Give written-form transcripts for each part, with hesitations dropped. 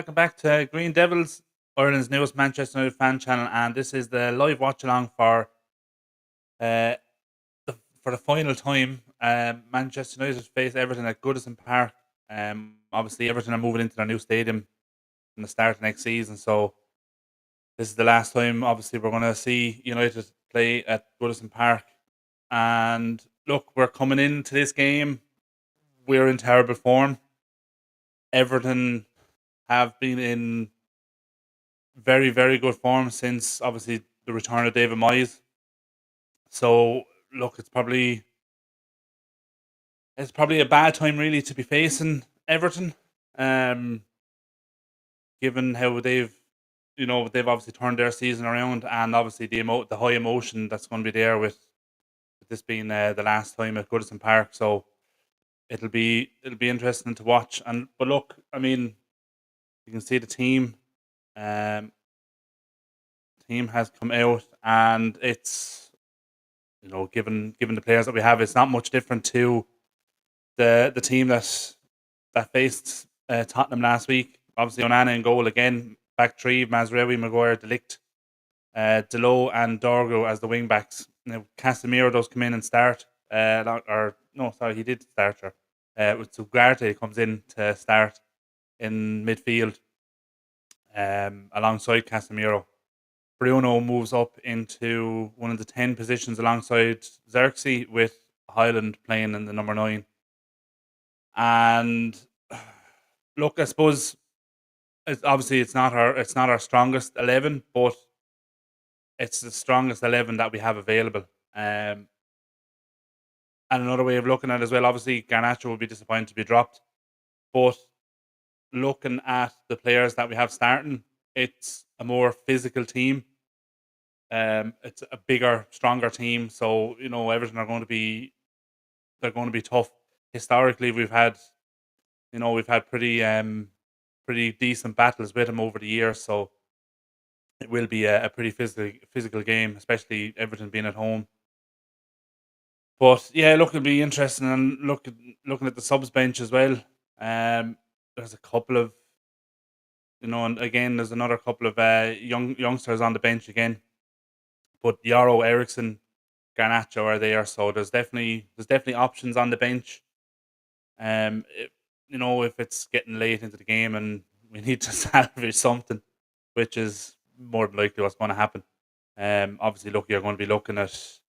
welcome back to Green Devils, Ireland's newest Manchester United fan channel, and this is the live watch along uh, for the final time. Manchester United face Everton at Goodison Park. Obviously, Everton are moving into their new stadium in the start of next season, so this is the last time. Obviously, we're going to see United play at Goodison Park, and look, we're coming into this game. We're in terrible form. Everton have been in very, very good form since obviously the return of David Moyes. So look, it's probably a bad time really to be facing Everton, um, given how they've obviously turned their season around, and obviously the high emotion that's going to be there with this being the last time at Goodison Park. So it'll be interesting to watch. But look, I mean, you can see the team. Um, team has come out, and it's given the players that we have, it's not much different to the team that faced Tottenham last week. Obviously, Onana in goal again. Back three: Mazraoui, Maguire, Delict, Delo, and Dorgo as the wing backs. Now, Casemiro does come in and start. Or no, sorry, he did start her. With Ugarte comes in to start in midfield alongside Casemiro. Bruno moves up into one of the 10 positions alongside Xerxes, with Highland playing in the number 9. And look, I suppose it's not our strongest 11, but it's the strongest 11 that we have available. Um, and another way of looking at it as well, obviously Garnacho will be disappointed to be dropped, but looking at the players that we have starting, it's a more physical team. It's a bigger, stronger team. So Everton are going to be they're going to be tough. Historically, we've had pretty decent battles with them over the years. So it will be a pretty physical game, especially Everton being at home. But yeah, look, it'll be interesting, and looking at the subs bench as well. There's a couple of and again, there's another couple of youngsters on the bench again. But Yaro, Ericsson, Garnacho are there, so there's definitely options on the bench. If it's getting late into the game and we need to salvage something, which is more than likely what's going to happen. Obviously, look, you're going to be looking towards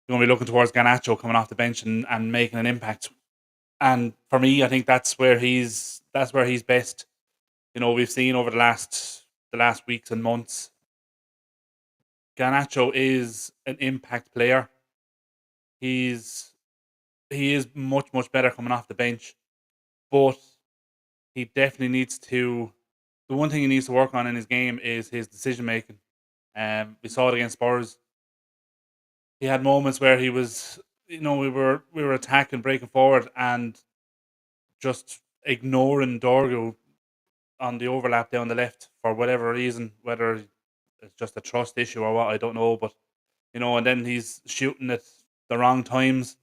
Garnacho coming off the bench and making an impact. And for me, I think that's where he's best. We've seen over the last weeks and months, Garnacho is an impact player. He's he is much better coming off the bench, but he definitely needs to. The one thing he needs to work on in his game is his decision making. We saw it against Spurs. He had moments where he was, we were attacking, breaking forward, and just ignoring Dorgu on the overlap down the left for whatever reason, whether it's just a trust issue or what, I don't know. But and then he's shooting at the wrong times,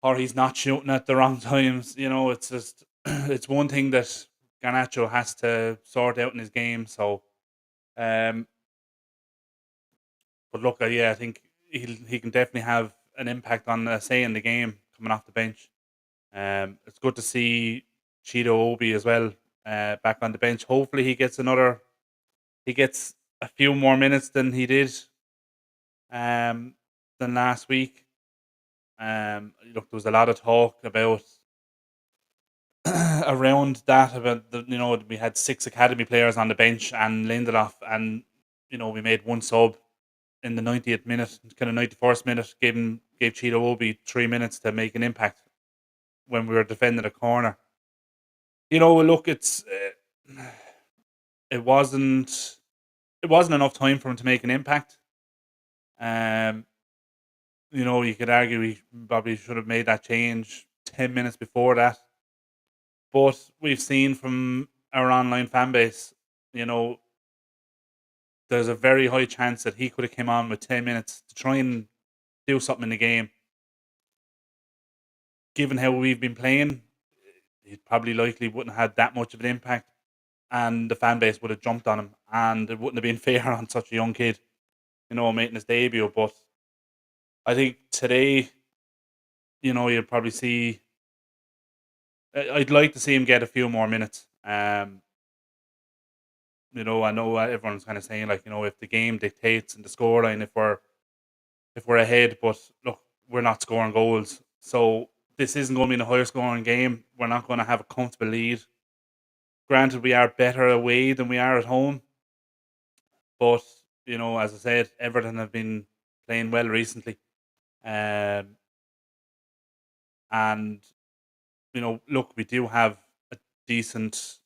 or he's not shooting at the wrong times. It's just it's one thing that Garnacho has to sort out in his game. So, um, but look, yeah, I think he can definitely have an impact on say in the game coming off the bench. It's good to see Cheeto Obi as well back on the bench. Hopefully, he gets a few more minutes than he did than last week. Look, there was a lot of talk about around that about we had 6 academy players on the bench and Lindelof, and we made one sub in the 90th minute, kind of 91st minute, gave Cheeto Obi 3 minutes to make an impact when we were defending a corner. Look, it wasn't enough time for him to make an impact. Um, you could argue he probably should have made that change 10 minutes before that. But we've seen from our online fan base, you know, there's a very high chance that he could have came on with 10 minutes to try and do something in the game. Given how we've been playing, he probably likely wouldn't have had that much of an impact. and the fan base would have jumped on him, and it wouldn't have been fair on such a young kid, making his debut. But I think today, you'll probably see. I'd like to see him get a few more minutes. I know everyone's kind of saying like, if the game dictates and the scoreline, if we're ahead, but look, we're not scoring goals, so this isn't going to be a higher scoring game. We're not going to have a comfortable lead. Granted, we are better away than we are at home, but as I said, Everton have been playing well recently, um, and look, we do have a decent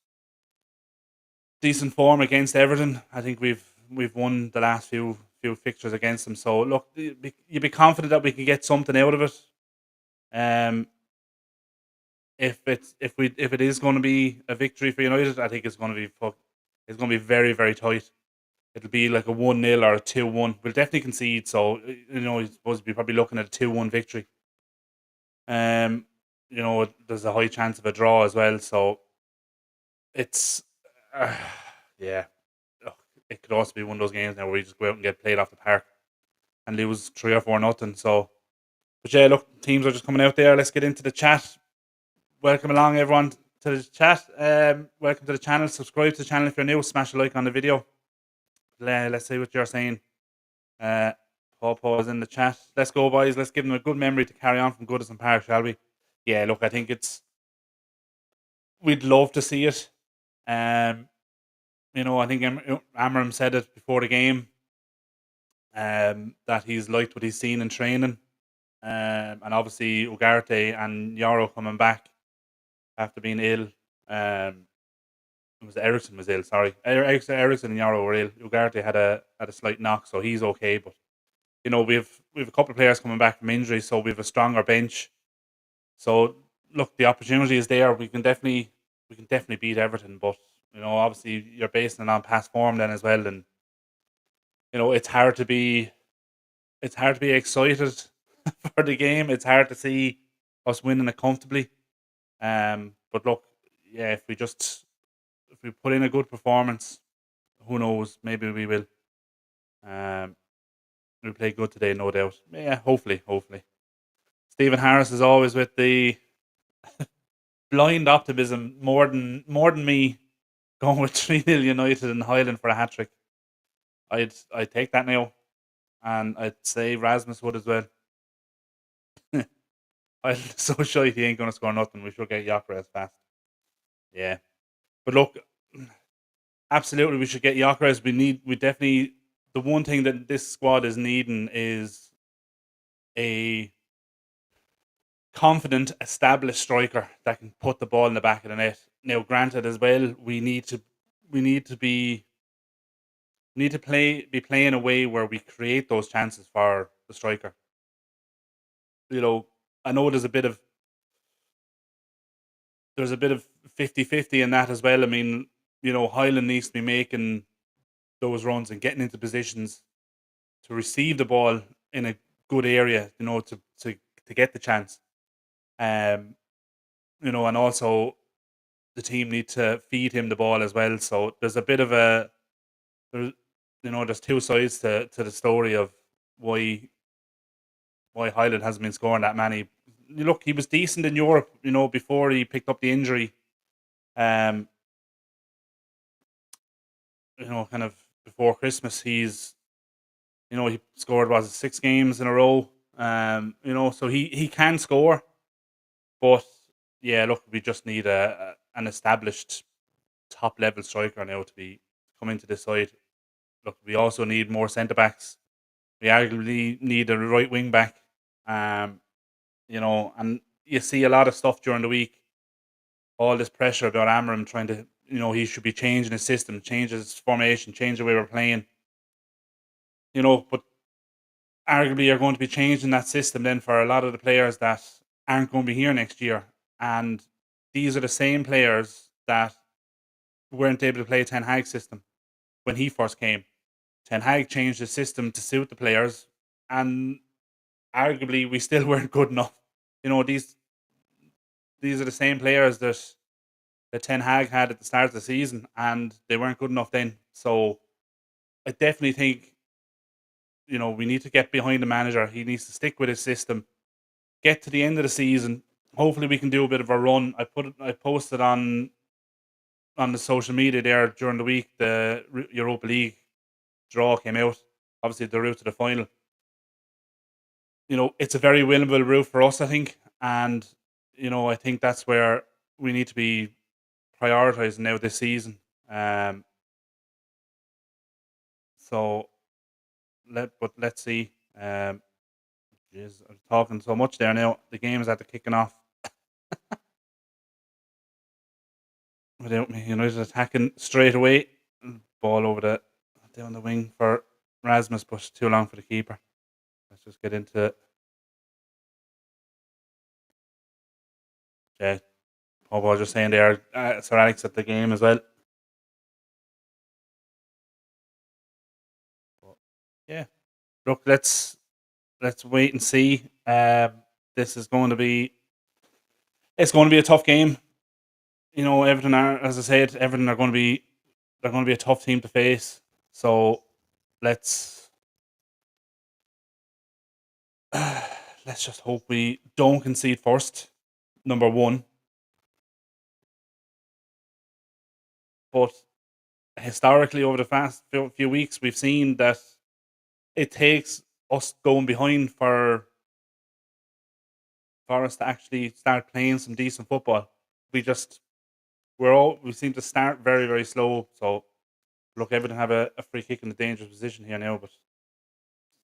decent form against Everton. I think we've won the last few fixtures against them. So look, you'd be confident that we can get something out of it. Um, if it is going to be a victory for United, I think it's going to be very very tight. It'll be like a 1-0 or a 2-1. We'll definitely concede. So I suppose we're probably looking at a 2-1 victory. Um, there's a high chance of a draw as well. So it's uh, yeah. Ugh, it could also be one of those games now where we just go out and get played off the park and lose 3 or 4-0. So, but yeah, look, teams are just coming out there. Let's get into the chat. Welcome along, everyone, to the chat. Welcome to the channel. Subscribe to the channel if you're new. Smash a like on the video. Let's see what you're saying. Paw is in the chat. Let's go, boys. Let's give them a good memory to carry on from Goodison Park, shall we? Yeah, look, I think we'd love to see it. I think Amram said it before the game, that he's liked what he's seen in training. And obviously Ugarte and Yaro coming back after being ill. It was Ericsson was ill. Sorry, Ericsson and Yaro were ill. Ugarte had a slight knock, so he's okay. But we've a couple of players coming back from injury, so we've a stronger bench. So look, the opportunity is there. We can definitely beat Everton, but obviously you're basing it on past form then as well, and it's hard to be excited for the game. It's hard to see us winning it comfortably. But look, yeah, if we put in a good performance, who knows? Maybe we will. Um, we play good today, no doubt. Yeah, hopefully. Stephen Harris is always with the blind optimism more than me going with 3-0 United and Highland for a hat trick. I'd take that now, and I'd say Rasmus would as well. I'm so sure he ain't going to score nothing. We should get Gyökeres fast. Yeah, but look, absolutely, we should get Gyökeres. We definitely. The one thing that this squad is needing is a confident, established striker that can put the ball in the back of the net. Now, granted, as well, we need to be playing a way where we create those chances for the striker. I know there's a bit of 50-50 in that as well. I mean, Highland needs to be making those runs and getting into positions to receive the ball in a good area, to get the chance. And also the team need to feed him the ball as well. So there's a bit of there's there's two sides to the story of why Highland hasn't been scoring that many. Look, he was decent in Europe, before he picked up the injury. Um, kind of before Christmas, he scored was it 6 games in a row. So he can score, but yeah, look, we just need an established top level striker now to be come into this side. Look, we also need more centre backs. We arguably need a right wing back. Um, and you see a lot of stuff during the week. All this pressure about Amram trying to, he should be changing his system, change his formation, change the way we're playing. But arguably you're going to be changing that system then for a lot of the players that aren't going to be here next year. And these are the same players that weren't able to play Ten Hag system when he first came. Ten Hag changed the system to suit the players, and arguably we still weren't good enough. These are the same players that that Ten Hag had at the start of the season, and they weren't good enough then. So I definitely think we need to get behind the manager. He needs to stick with his system. Get to the end of the season. Hopefully, we can do a bit of a run. I posted on the social media there during the week. The Europa League draw came out. Obviously, the route to the final. It's a very winnable route for us, I think, and I think that's where we need to be prioritizing now this season. Um, so let's see. Jeez, I'm talking so much there now. The game is after kicking off without me. United attacking straight away. Ball over down the wing for Rasmus, but too long for the keeper. Let's just get into it. Yeah, I was just saying there, Sir Alex at the game as well. But yeah, look, let's wait and see. This is going to be it's going to be a tough game. Everton are, as I said, Everton are going to be they're going to be a tough team to face. So let's let's just hope we don't concede first. Number one, but historically over the past few weeks, we've seen that it takes us going behind for us to actually start playing some decent football. We just we seem to start very very slow. So look, Everton have a free kick in a dangerous position here now, but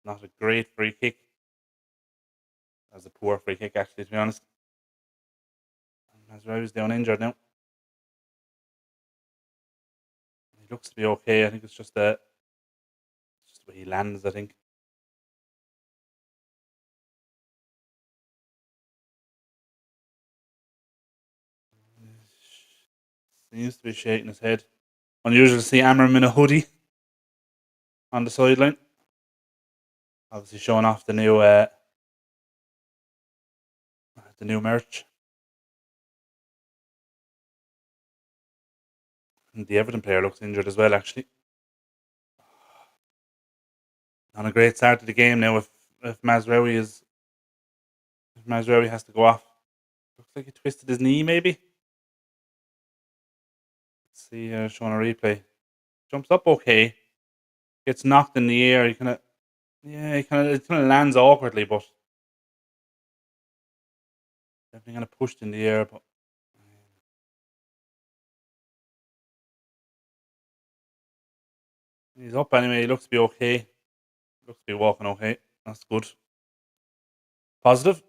not a great free kick. That's a poor free kick, actually, to be honest. Mazraoui's down injured now. He looks to be okay. I think it's just just the way he lands, I think. He seems to be shaking his head. Unusual to see Amram in a hoodie on the sideline. Obviously showing off the new merch. And the Everton player looks injured as well, actually. On a great start to the game now. If Mazraoui has to go off, looks like he twisted his knee. Maybe. Let's see here, showing a replay. Jumps up okay. Gets knocked in the air. He kind of lands awkwardly, but definitely kind of pushed in the air. But he's up anyway. He looks to be okay. Looks to be walking okay. That's good. Positive.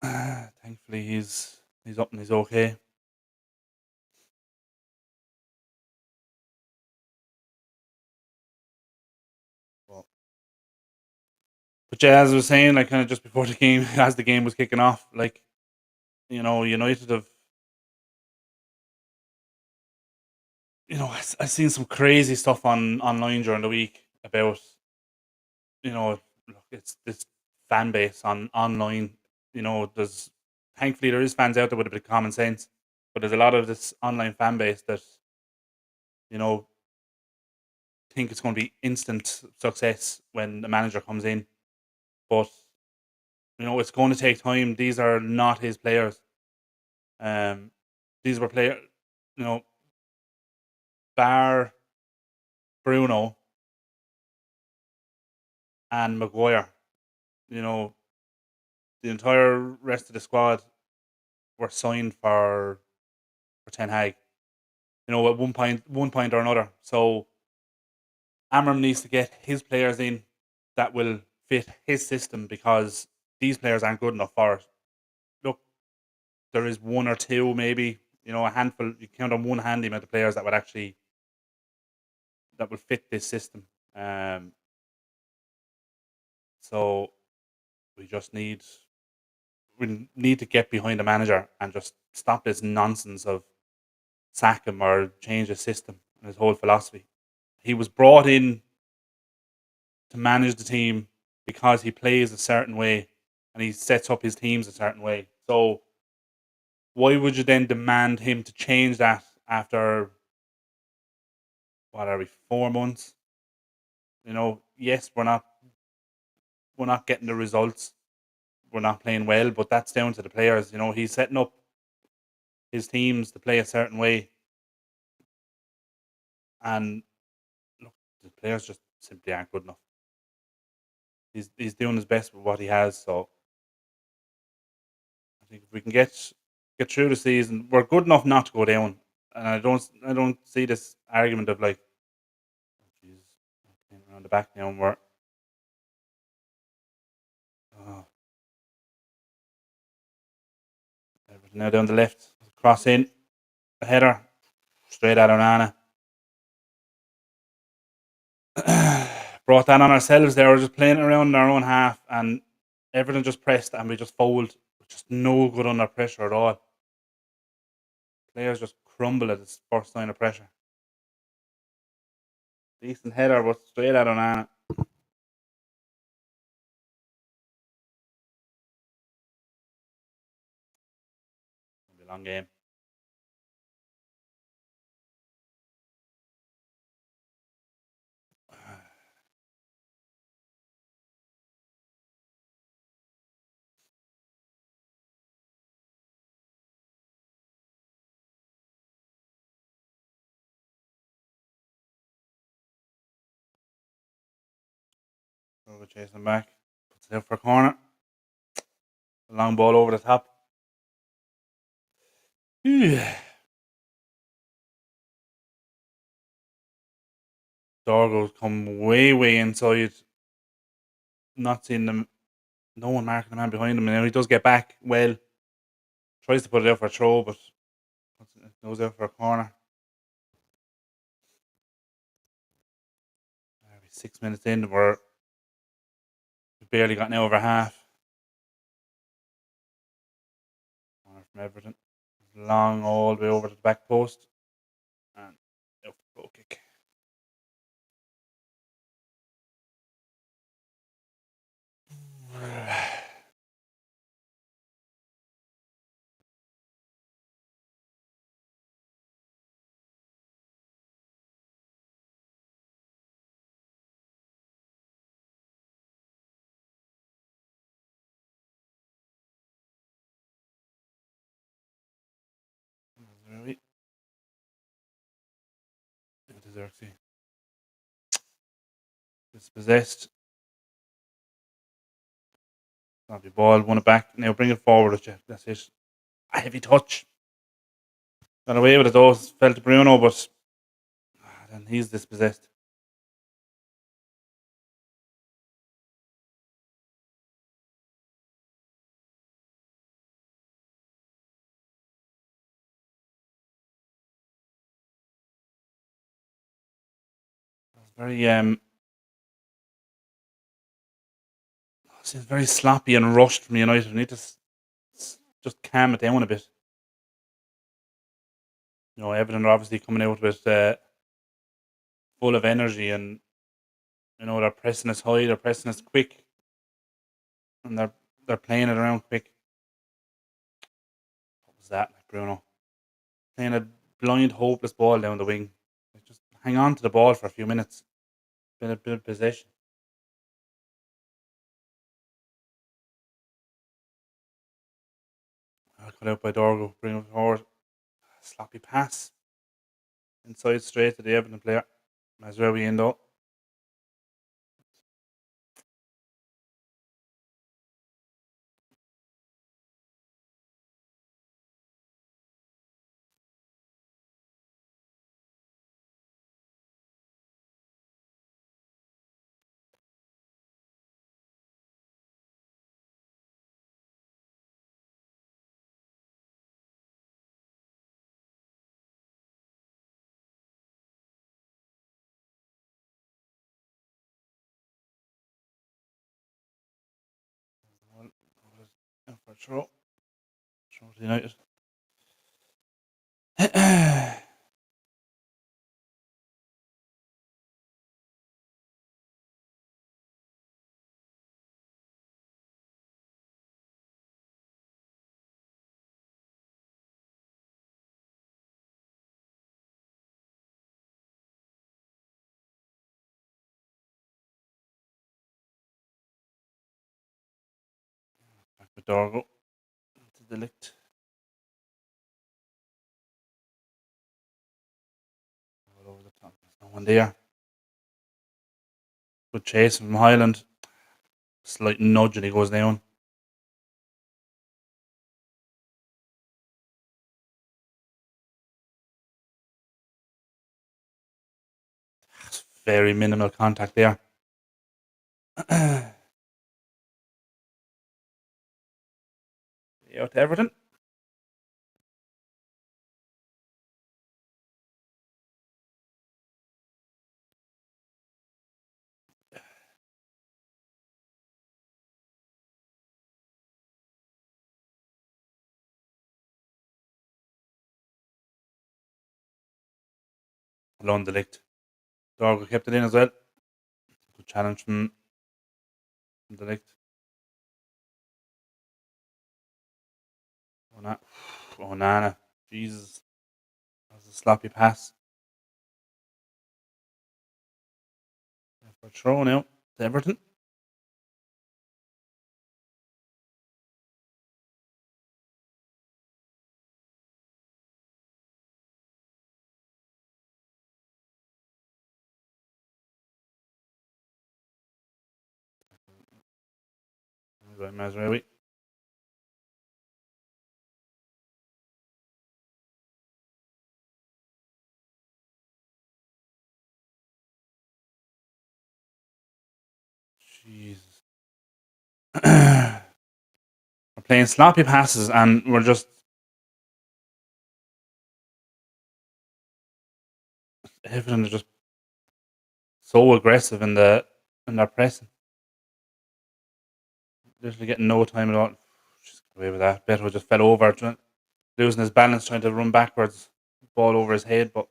Thankfully, he's up and he's okay. But, yeah, as I was saying, like kind of just before the game, as the game was kicking off, like United have, I seen some crazy stuff online during the week about look, it's this fan base online. There's thankfully there is fans out there with a bit of common sense, but there's a lot of this online fan base that you know think it's going to be instant success when the manager comes in. But it's going to take time. These are not his players. Um, these were players, you know, bar Bruno and Maguire. You know, the entire rest of the squad were signed for Ten Hag. At one point or another. So Amram needs to get his players in that will fit his system because these players aren't good enough for it. Look, there is one or two, maybe a handful. You count on one hand the amount of players that will fit this system. Um, so we just need to get behind the manager and just stop this nonsense of sack him or change his system and his whole philosophy. He was brought in to manage the team because he plays a certain way and he sets up his teams a certain way. So why would you then demand him to change that after what are we 4 months? Yes, we're not getting the results. We're not playing well, but that's down to the players. He's setting up his teams to play a certain way, and look, the players just simply aren't good enough. He's doing his best with what he has. So I think if we can get through the season, we're good enough not to go down. And I don't see this argument of like, oh, Jesus, playing around the back now, and we're oh, Everton now down the left, cross in, a header straight at Onana. Brought that on ourselves there. We're just playing around in our own half, and Everton just pressed, and we just fouled. Just no good under pressure at all. Players just crumble at this first sign of pressure. Decent header, but straight at Onana. It'll be a long game. We're chasing back. Puts it out for a corner. A long ball over the top. Dorgo's come way, way inside. Not seeing them. No one marking the man behind him. And now he does get back well. Tries to put it out for a throw, but it goes out for a corner. 6 minutes in, we've barely gotten over half. Corner from Everton. Long all the way over to the back post. And out for goal kick. Dispossessed. Lovely ball, won it back. Now bring it forward with you. That's it. A heavy touch. Got away with it though. Fell to Bruno, but then he's dispossessed. It's seems very sloppy and rushed from United. We need to just calm it down a bit. Everton are obviously coming out with full of energy, and they're pressing us high, they're pressing us quick, and they're playing it around quick. What was that, like Bruno? Playing a blind, hopeless ball down the wing. Like, just hang on to the ball for a few minutes. Been a bit of possession. Cut out by Dorgo, bring it forward. Sloppy pass. Inside straight to the Everton player. That's where we end up. Out for a throw. Throw to United. With Dorgo. To the licht. All over the top. There's no one there. Good chase from Highland. Slight nudge and he goes down. Very minimal contact there. Out to Everton. Alone the licht. Dorgo kept it in as well. Good challenge from the licht. Oh, Nana. Jesus. That was a sloppy pass. For a throw now to Everton. Mazraoui. Jesus. We're playing sloppy passes and we're just Everton are just so aggressive in their pressing. Literally getting no time at all. Just got away with that. Beto just fell over, losing his balance, trying to run backwards. Ball over his head, but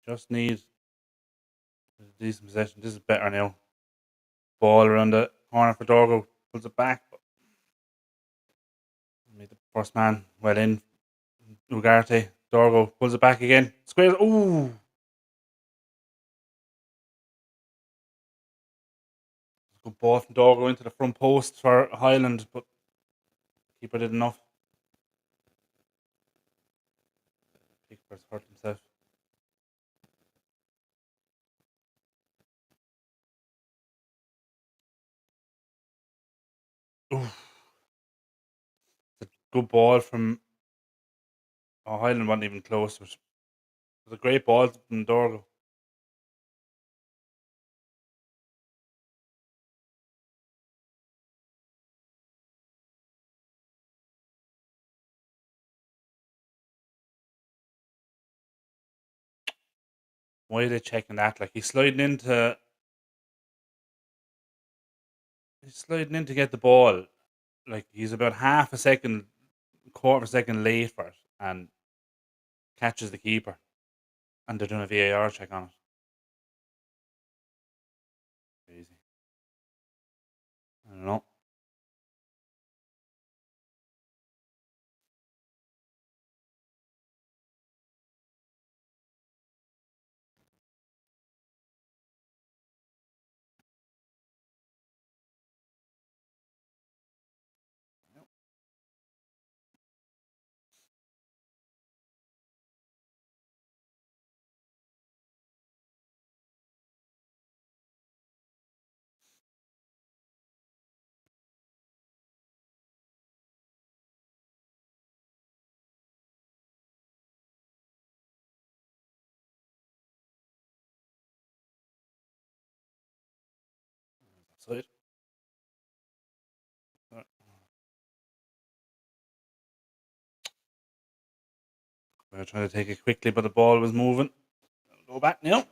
just need a decent possession. This is better now. Ball around the corner for Dorgo. Pulls it back. But made the first man well in. Ugarte. Dorgo pulls it back again. Squares. Ooh. Good ball from Dorgo into the front post for Highland, but keeper did enough. Keeper's hurt himself. Ooh. It's a good ball from Highland wasn't even close. It was a great ball from Dorgo. Why are they checking that? Like he's sliding in to get the ball. Like he's about half a second, quarter of a second late for it, and catches the keeper. And they're doing a VAR check on it. Crazy. I don't know. So we're trying to take it quickly, but the ball was moving. Go back now.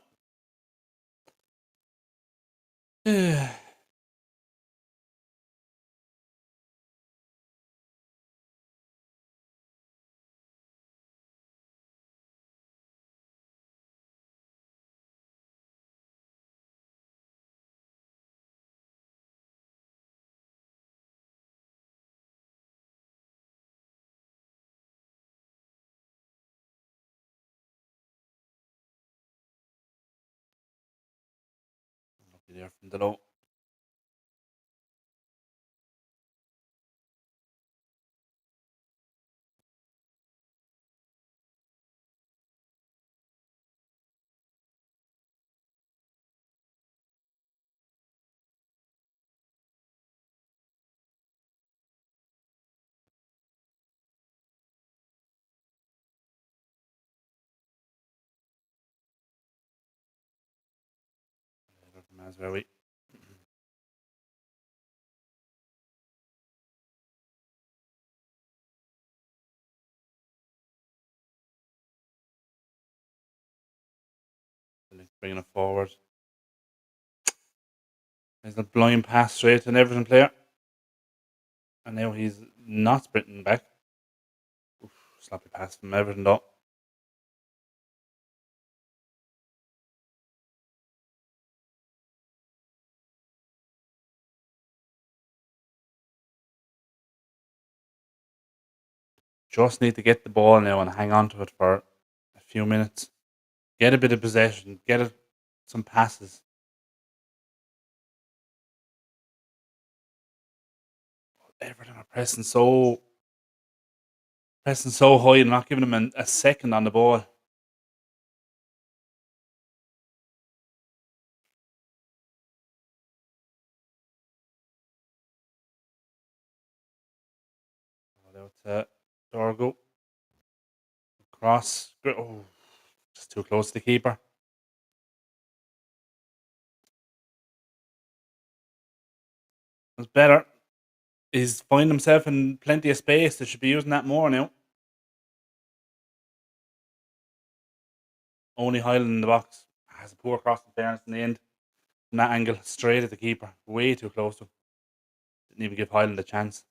There from the low. That's where we. Bringing it forward. There's a blind pass straight to an Everton player. And now he's not sprinting back. Oof, sloppy pass from Everton though. Just need to get the ball now and hang on to it for a few minutes. Get a bit of possession. Get it, some passes. Everton are pressing so high and not giving them a second on the ball. Out to Dorgo. Cross. Oh, just too close to the keeper. It's better. He's finding himself in plenty of space. They should be using that more now. Only Highland in the box. Has a poor cross in fairness in the end. From that angle, straight at the keeper. Way too close to him. Didn't even give Highland a chance.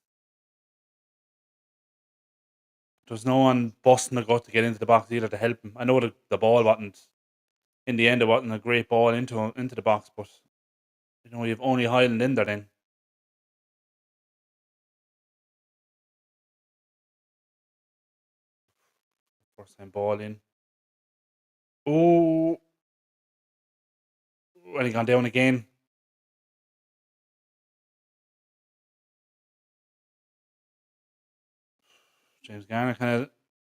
There was no one busting the gut to get into the box either to help him. I know the ball wasn't, in the end, it wasn't a great ball into the box, but you've only Highland in there then. First time ball in. Oh, and he gone down again. James Garner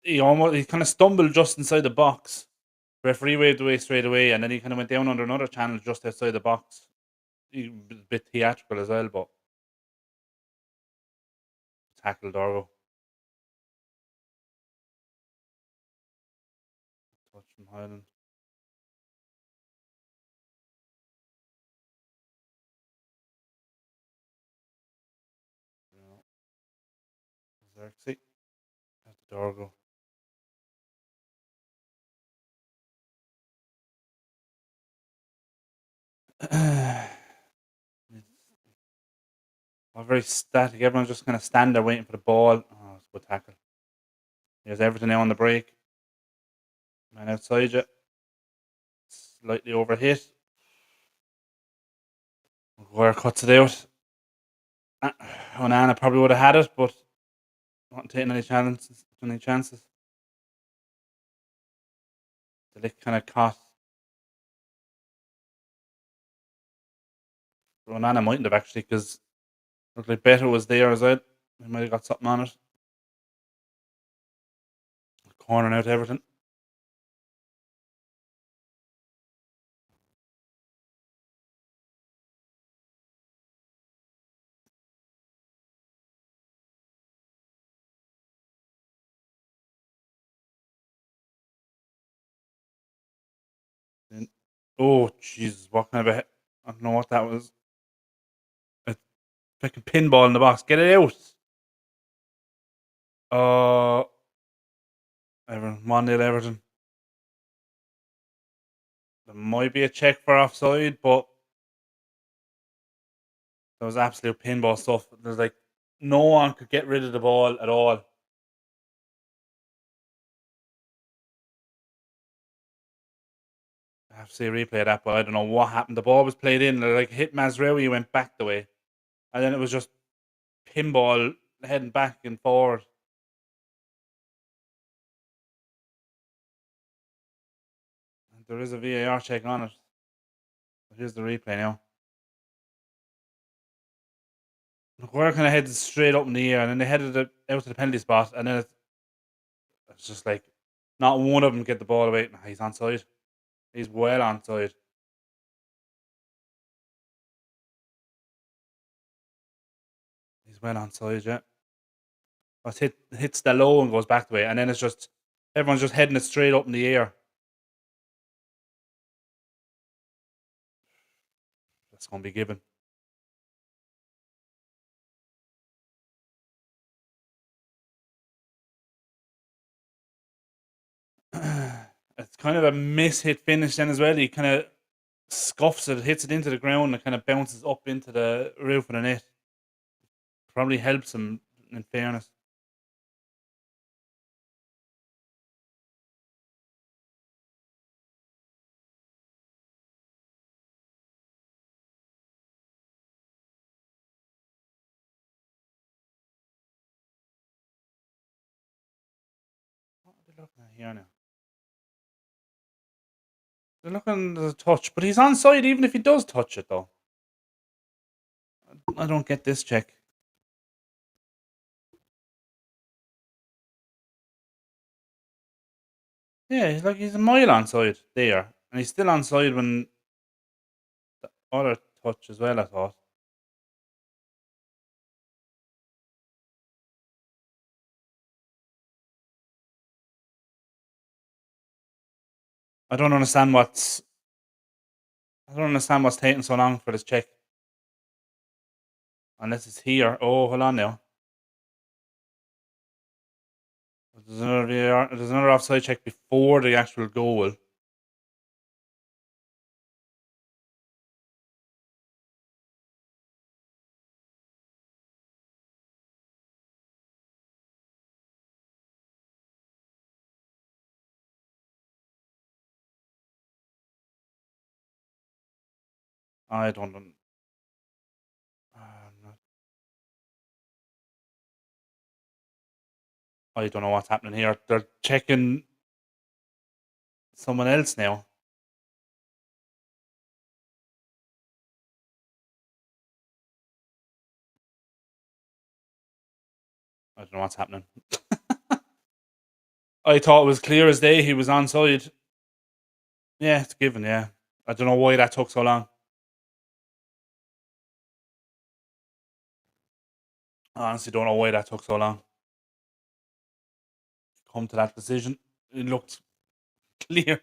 he kind of stumbled just inside the box. Referee waved away straight away, and then he kind of went down under another channel just outside the box. He was a bit theatrical as well, but tackled Dorgo. Touch from Highland. Xerxes. That's Dorgo. Very static. Everyone's just kind of stand there waiting for the ball. Oh, it's a good tackle. There's Everton now on the break. Man outside you. Slightly overhit. Where cuts it out. Onana probably would have had it, but not taking any chances. The lick kind of caught. Onana mightn't have actually, because looked like Beto was there as well. He might have got something on it. Corner out to Everton. Oh, Jesus, what kind of a... I don't know what that was. A fucking pinball in the box. Get it out. Everton. 1-0 Everton. There might be a check for offside, but there was absolute pinball stuff. There's like no one could get rid of the ball at all. I have to see a replay of that, but I don't know what happened. The ball was played in, like hit Mazraoui, went back the way, and then it was just pinball heading back and forward. There is a VAR check on it. Here's the replay now. Maguire kind of headed straight up in the air, and then they headed it out to the penalty spot, and then it's just like not one of them get the ball away. Nah, he's onside. He's well onside. He's well onside. Yeah, but hits the low and goes back the way, and then it's just everyone's just heading it straight up in the air. That's going to be given. It's kind of a miss-hit finish then as well. He kind of scuffs it, hits it into the ground, and kind of bounces up into the roof of the net. Probably helps him, in fairness. What are they looking at here now? They're looking at the touch, but he's onside even if he does touch it, though. I don't get this check. Yeah, he's a mile onside there, and he's still onside when the other touch as well. I thought. I don't understand what's. I don't understand what's taking so long for this check. Unless it's here. Oh, hold on now. There's another offside check before the actual goal. I don't. I don't know what's happening here. They're checking someone else now. I don't know what's happening. I thought it was clear as day he was onside. Yeah, it's given. Yeah, I don't know why that took so long. I honestly don't know why that took so long. Come to that decision. It looked clear.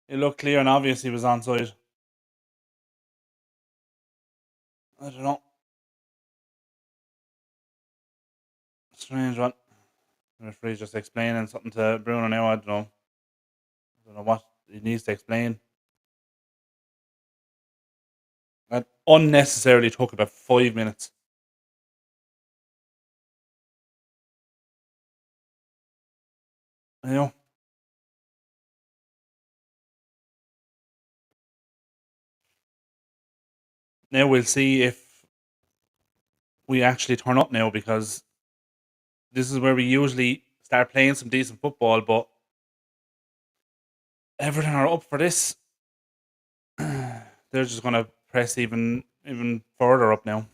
It looked clear and obvious he was onside. I don't know. Strange one. The referee's just explaining something to Bruno now. I don't know. I don't know what he needs to explain. That unnecessarily took about 5 minutes. You know. Now we'll see if we actually turn up now because this is where we usually start playing some decent football, but Everton are up for this. They're just going to press even further up now.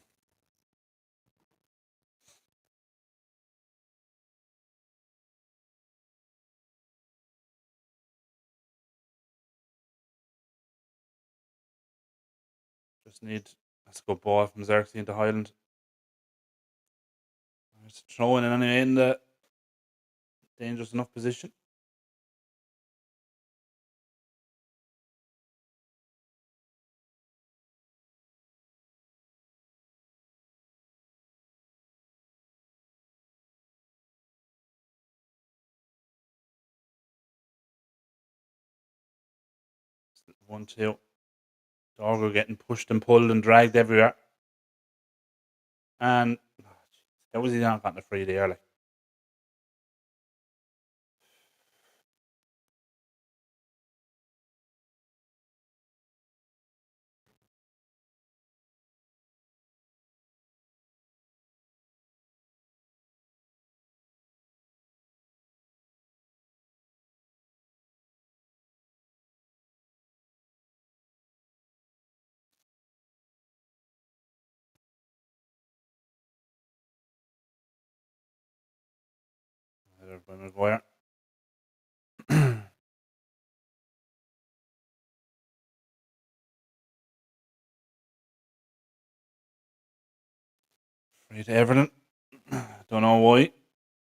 Just need that's a good ball from Xerxes into Highland. Just throwing it anyway in the dangerous enough position. Just 1-2. Dorgo getting pushed and pulled and dragged everywhere. And that was he not gotten a free there. Like. Over by Maguire. Free to Everton. Don't know why,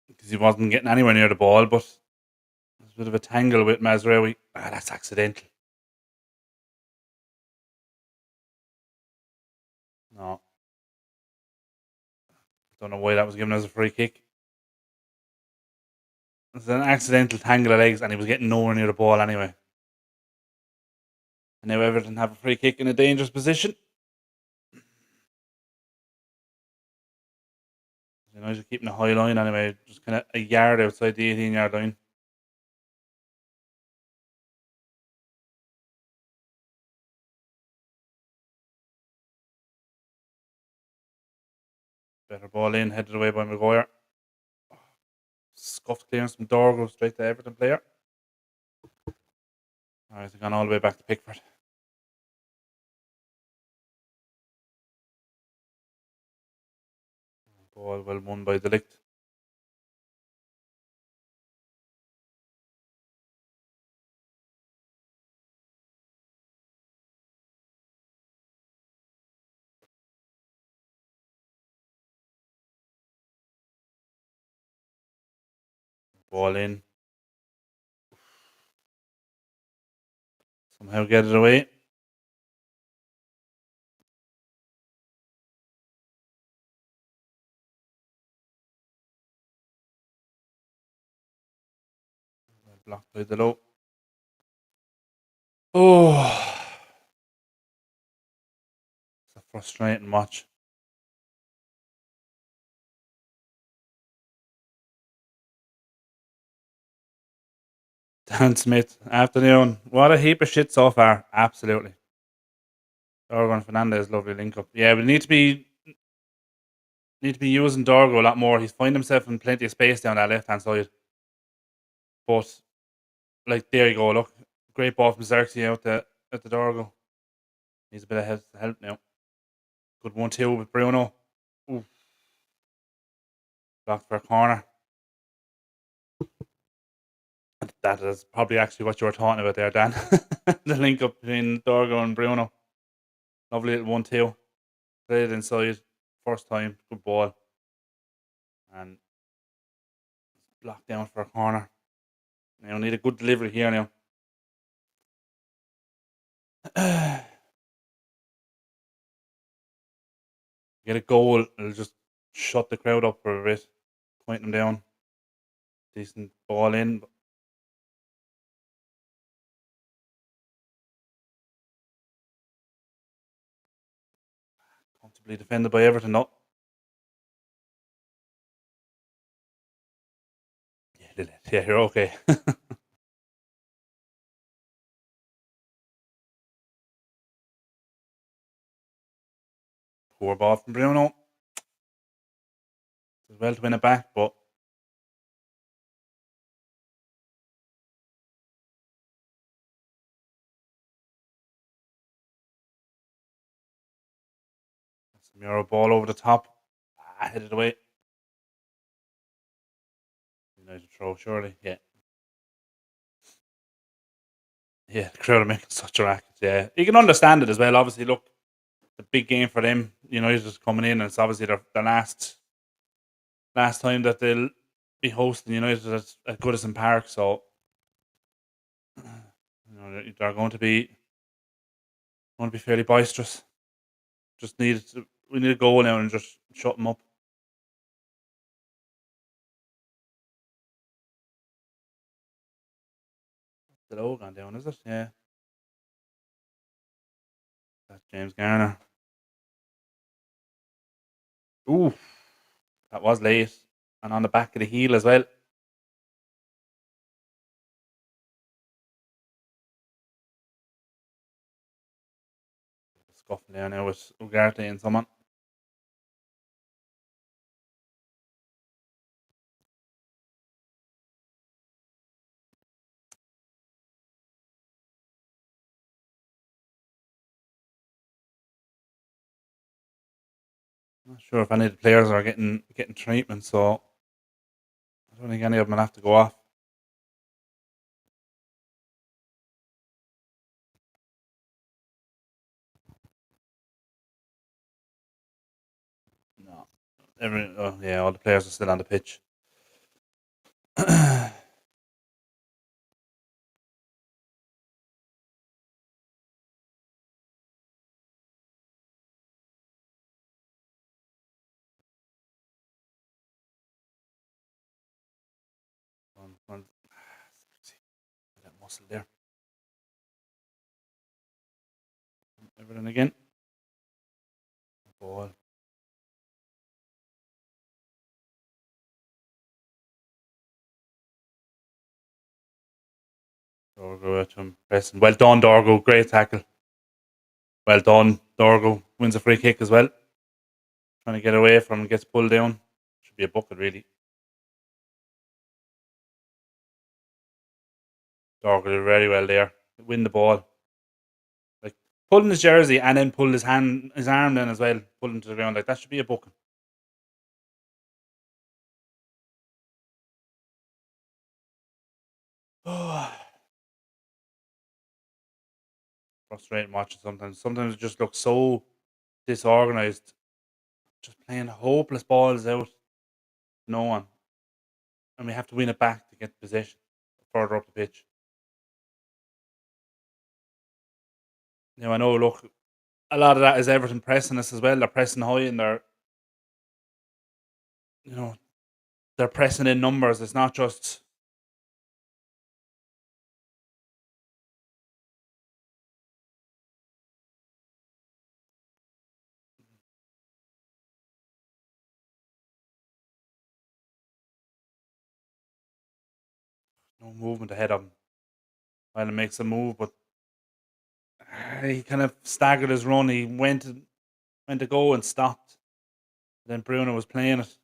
because he wasn't getting anywhere near the ball, but there's a bit of a tangle with Mazraoui. That's accidental. No, don't know why that was given as a free kick. It's an accidental tangle of legs, and he was getting nowhere near the ball anyway. And now Everton have a free kick in a dangerous position. United keeping a high line anyway, just kind of a yard outside the 18-yard line. Better ball in, headed away by Maguire. Scuffed clearance from Dorgo straight to Everton player. Alright, they've gone all the way back to Pickford. Ball well won by Delict. Ball in. Somehow get it away. Blocked by the low. Oh, it's a frustrating watch. Dan Smith, afternoon. What a heap of shit so far. Absolutely. Dorgo and Fernandez, lovely link up. Yeah, we need to be using Dorgo a lot more. He's finding himself in plenty of space down that left hand side. But like there you go, look. Great ball from Xerxes out at the Dorgo. Needs a bit of help now. Good 1-2 with Bruno. Ooh. Blocked for a corner. That is probably actually what you were talking about there, Dan. The link up between Dorgo and Bruno. Lovely little 1-2. Played it inside. First time. Good ball. And blocked down for a corner. Now need a good delivery here now. Get a goal, it'll just shut the crowd up for a bit. Point them down. Decent ball in. Comfortably defended by Everton, though. Yeah, you're okay. Poor ball from Bruno. Does well to win it back, but some Euro ball over the top. Headed away. United throw, surely. Yeah. Yeah, the crowd are making such a racket. Yeah. You can understand it as well. Obviously, look, the big game for them. United is coming in, and it's obviously their last time that they'll be hosting United at Goodison Park. So they're going to be fairly boisterous. We need a goal now and just shut them up. The low gone down, is it? Yeah, that's James Garner. Ooh, that was late and on the back of the heel as well. Scuffing there now with Ugarte and someone. Not sure if any of the players are getting treatment, so don't think any of them will have to go off. No. All the players are still on the pitch. That muscle there. Everton again. Ball. Dorgo to him. Pressing. Well done, Dorgo. Great tackle. Well done. Dorgo wins a free kick as well. Trying to get away from him, gets pulled down. Should be a bucket, really. Dorgo did very well there. Win the ball. Like pulling his jersey and then pull his arm then as well, pull him to the ground. Like that should be a booking. Frustrating watching sometimes. Sometimes it just looks so disorganized. Just playing hopeless balls out. No one. And we have to win it back to get possession further up the pitch. I know, look, a lot of that is Everton pressing us as well. They're pressing high and you know, they're pressing in numbers. It's not just no movement ahead of him while he makes a move, but he kind of staggered his run. He went to go and stopped. Then Bruno was playing it.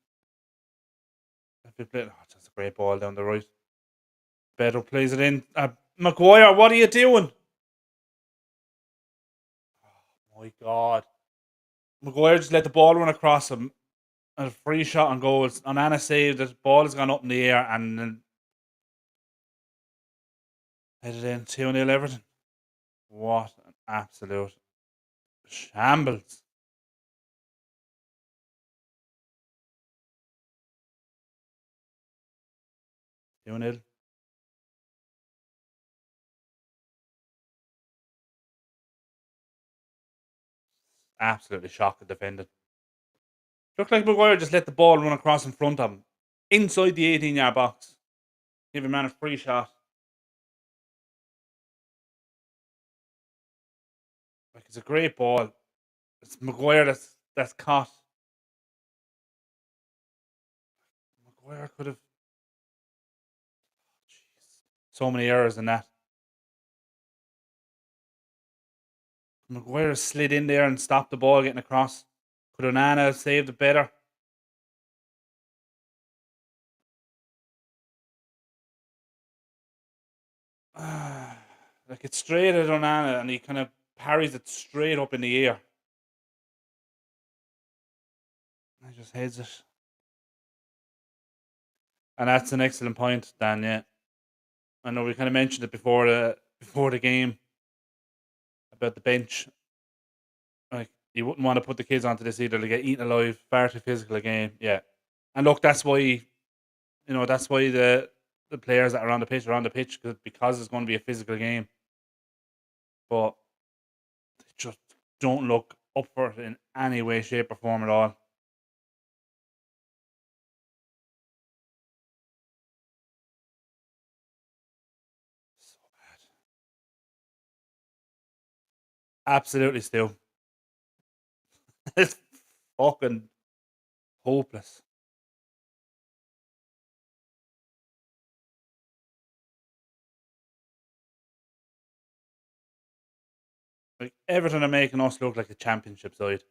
That's a great ball down the right. Beto plays it in. Maguire, what are you doing? Oh my God. Maguire just let the ball run across him. A free shot on goals. Onana saved it. Ball has gone up in the air and then headed in 2-0 Everton. What an absolute shambles. 2-0. Absolutely shocked at defending. Looked like Maguire just let the ball run across in front of him. Inside the 18-yard box. Give a man a free shot. Like it's a great ball. It's Maguire that's caught. Maguire could have so many errors in that. Maguire slid in there and stopped the ball getting across. Could Onana have saved it better? Like it's straight at Onana and he kind of parries it straight up in the air. I just heads it. And that's an excellent point, Dan. Yeah, I know we kind of mentioned it before the game about the bench. Like you wouldn't want to put the kids onto this either. They get eaten alive, far too physical a game. Yeah, and look, that's why the players that are on the pitch are on the pitch because it's going to be a physical game. But they just don't look up for it in any way, shape, or form at all. So bad. Absolutely, still. It's fucking hopeless. Like Everton are making us look like a championship side.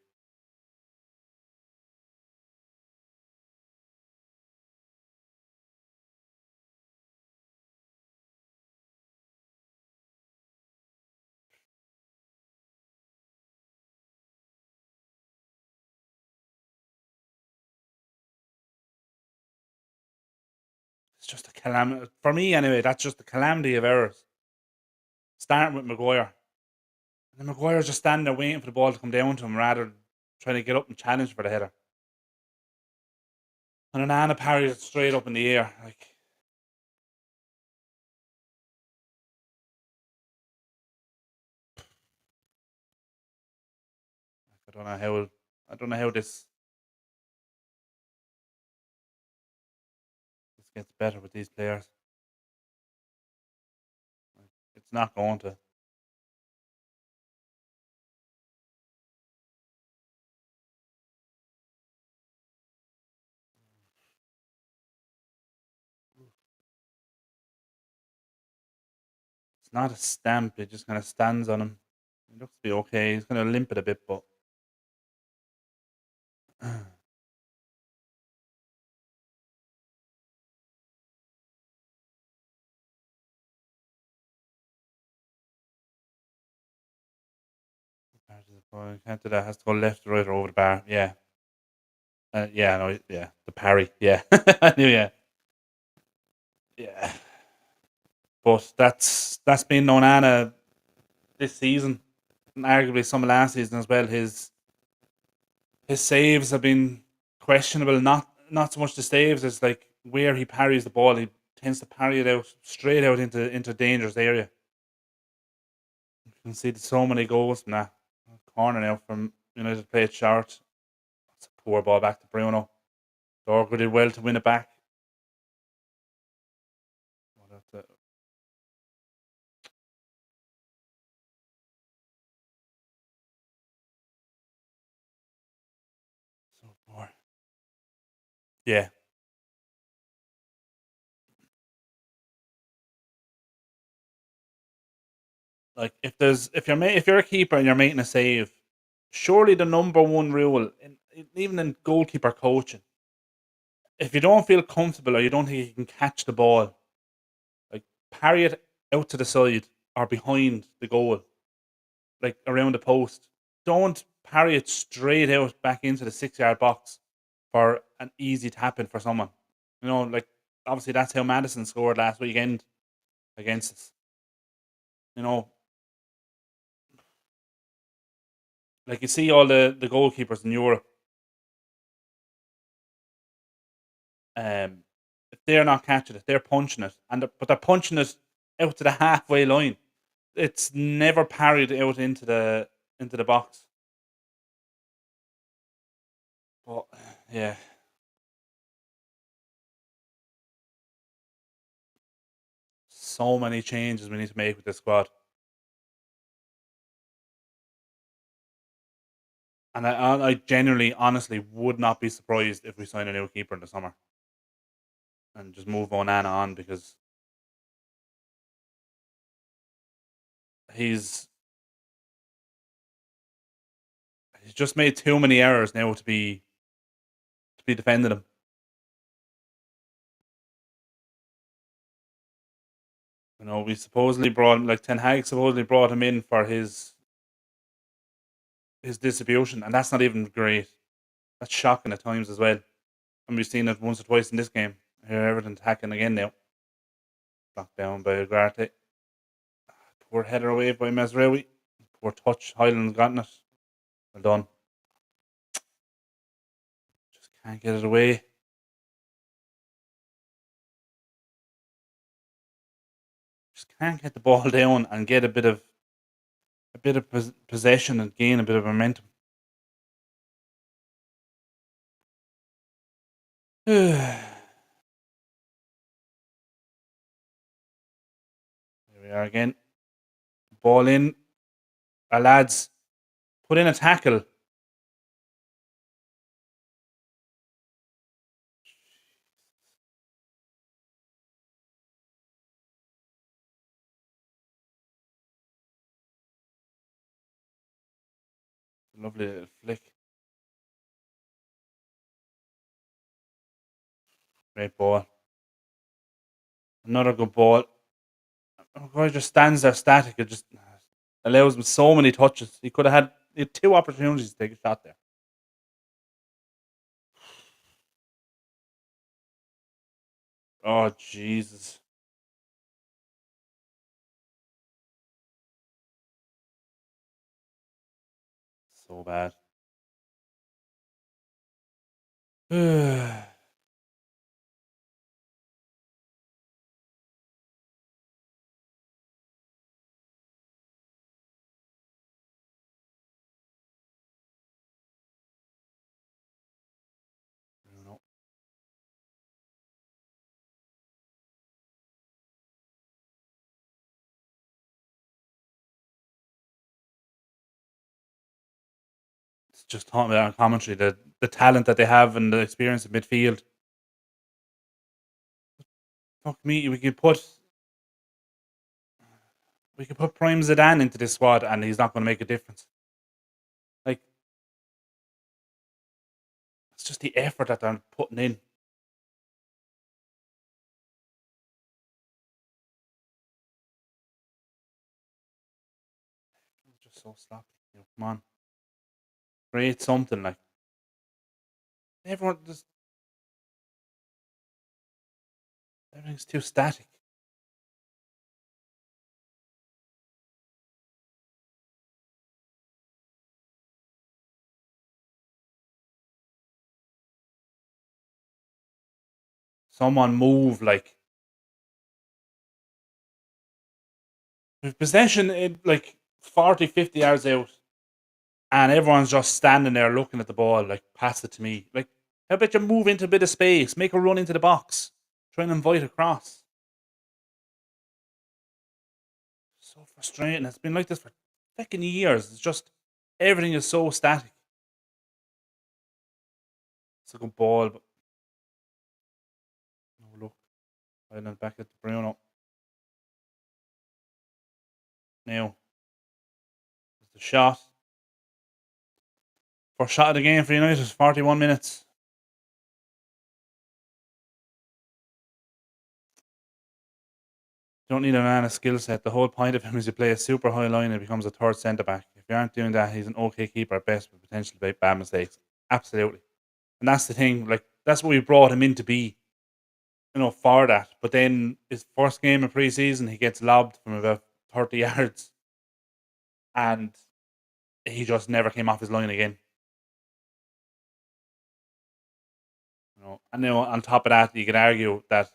It's just a calamity for me anyway. That's just a calamity of errors. Starting with Maguire, and then Maguire's just standing there waiting for the ball to come down to him rather than trying to get up and challenge for the header. And then Anna parried it straight up in the air. Like I don't know how this gets better with these players. Like, it's not going to. It's not a stamp. It just kind of stands on him. He looks to be okay. He's going to limp it a bit, but can't do that. Has to go left, right, or over the bar. Yeah, yeah, no, yeah. The parry. Yeah, I knew. Yeah, yeah. But that's been Onana this season, and arguably some of last season as well. His saves have been questionable. Not so much the saves as like where he parries the ball. He tends to parry it out straight out into dangerous area. You can see so many goals from that corner now from United play it short. It's a poor ball back to Bruno. Dorgo did well to win it back. What else so poor. Yeah, like if you're a keeper and you're making a save, surely the number one rule, even in goalkeeper coaching, if you don't feel comfortable or you don't think you can catch the ball, like parry it out to the side or behind the goal, like around the post. Don't parry it straight out back into the 6 yard box for an easy tap in for someone. Like obviously that's how Madison scored last weekend against us. You know, like you see all the goalkeepers in Europe, if they're not catching it, they're punching it, but they're punching it out to the halfway line. It's never parried out into the box. But yeah, so many changes we need to make with this squad, and I genuinely, honestly, would not be surprised if we sign a new keeper in the summer and just move Onana on because he's he's just made too many errors now to be defending him. We supposedly brought him, like Ten Hag supposedly brought him in for his distribution, and that's not even great. That's shocking at times as well. And we've seen it once or twice in this game. Here, Everton attacking again now. Blocked down by Ugarte. Poor header away by Mesraoui. Poor touch. Highland's gotten it. Well done. Just can't get it away. Just can't get the ball down and get a bit of possession and gain a bit of momentum. Here we are again. Ball in. Our lads put in a tackle. Lovely little flick. Great ball. Another good ball. Guy just stands there static. It just allows him so many touches. He had two opportunities to take a shot there. Oh Jesus, so bad. I don't know. It's just talking about on commentary the talent that they have and the experience in midfield. Fuck me, we could put Prime Zidane into this squad and he's not going to make a difference. Like it's just the effort that they're putting in. It's just so sloppy. Come on, create something like everyone. Just everything's too static. Someone move like with possession in like 40, 50 yards out, and everyone's just standing there looking at the ball. Like pass it to me. Like how about you move into a bit of space, make a run into the box, try and invite across. So frustrating. It's been like this for fucking years. It's just everything is so static. It's a good ball, but no look. I then back at Bruno. Now, there's the shot. First shot of the game for United, 41 minutes. Don't need a man of skill set. The whole point of him is you play a super high line and becomes a third centre back. If you aren't doing that, he's an okay keeper at best, with potential to make bad mistakes. Absolutely. And that's the thing. Like, that's what we brought him in to be, for that. But then his first game of pre season, he gets lobbed from about 30 yards and he just never came off his line again. And on top of that, you could argue that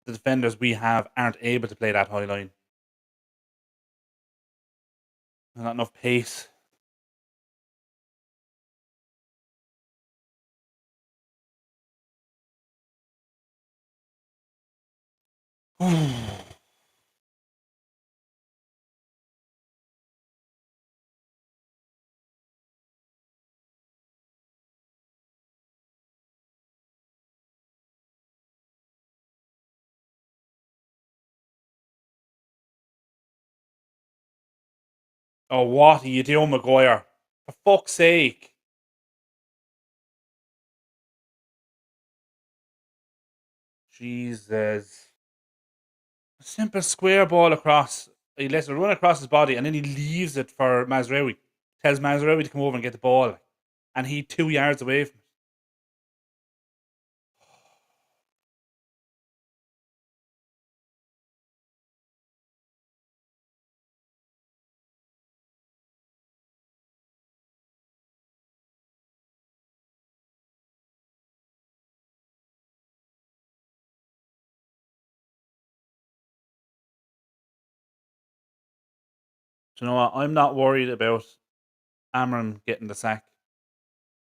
the defenders we have aren't able to play that high line. There's not enough pace. Oh, what are you doing, Maguire? For fuck's sake. Jesus. A simple square ball across. He lets it run across his body and then he leaves it for Mazraoui. Tells Mazraoui to come over and get the ball. And he 2 yards away from it. Do you know what? I'm not worried about Amram getting the sack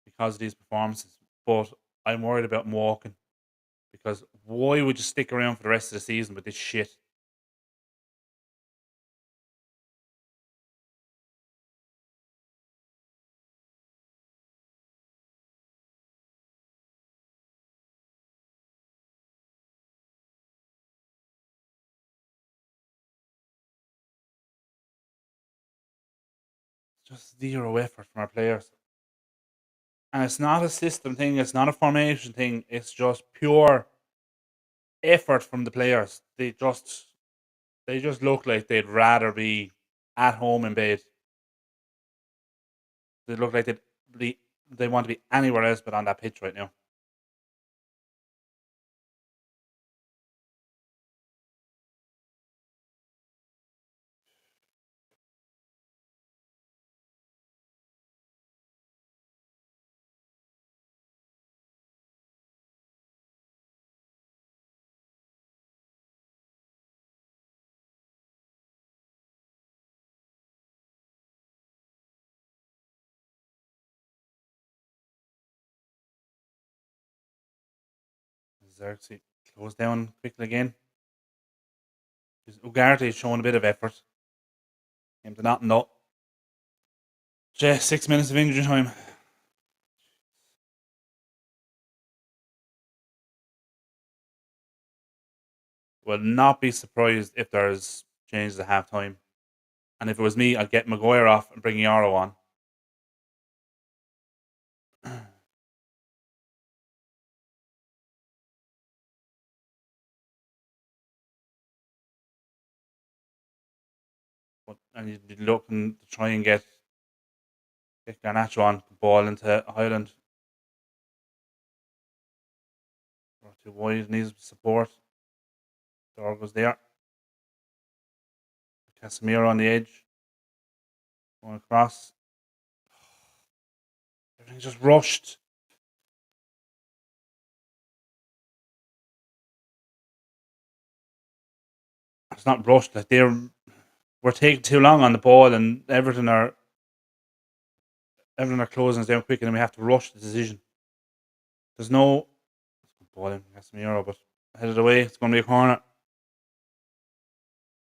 because of these performances. But I'm worried about him walking. Because why would you stick around for the rest of the season with this shit? Just zero effort from our players. And it's not a system thing, it's not a formation thing, it's just pure effort from the players. They just look like they'd rather be at home in bed. They look like they want to be anywhere else but on that pitch right now. Xerxes close down quickly again. Ugarte is showing a bit of effort. Came to nothing though. Just 6 minutes of injury time. Will not be surprised if there's changes at half time. And if it was me, I'd get Maguire off and bring Yaro on. And you'd be looking to try and get Garnacho on the ball into Highland. Or too wide, needs support. Dog was there. Casemiro on the edge. Going across. Everything just rushed. It's not rushed. Like we're taking too long on the ball, and Everton are closing us down quick, and we have to rush the decision. There's no ball in Casemiro, but headed away. It's going to be a corner.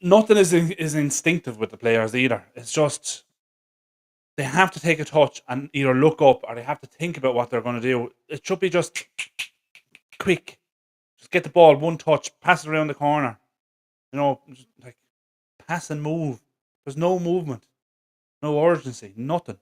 Nothing is instinctive with the players either. It's just they have to take a touch and either look up or they have to think about what they're going to do. It should be just quick. Just get the ball, one touch, pass it around the corner. Just like pass and move. There's no movement, no urgency, nothing.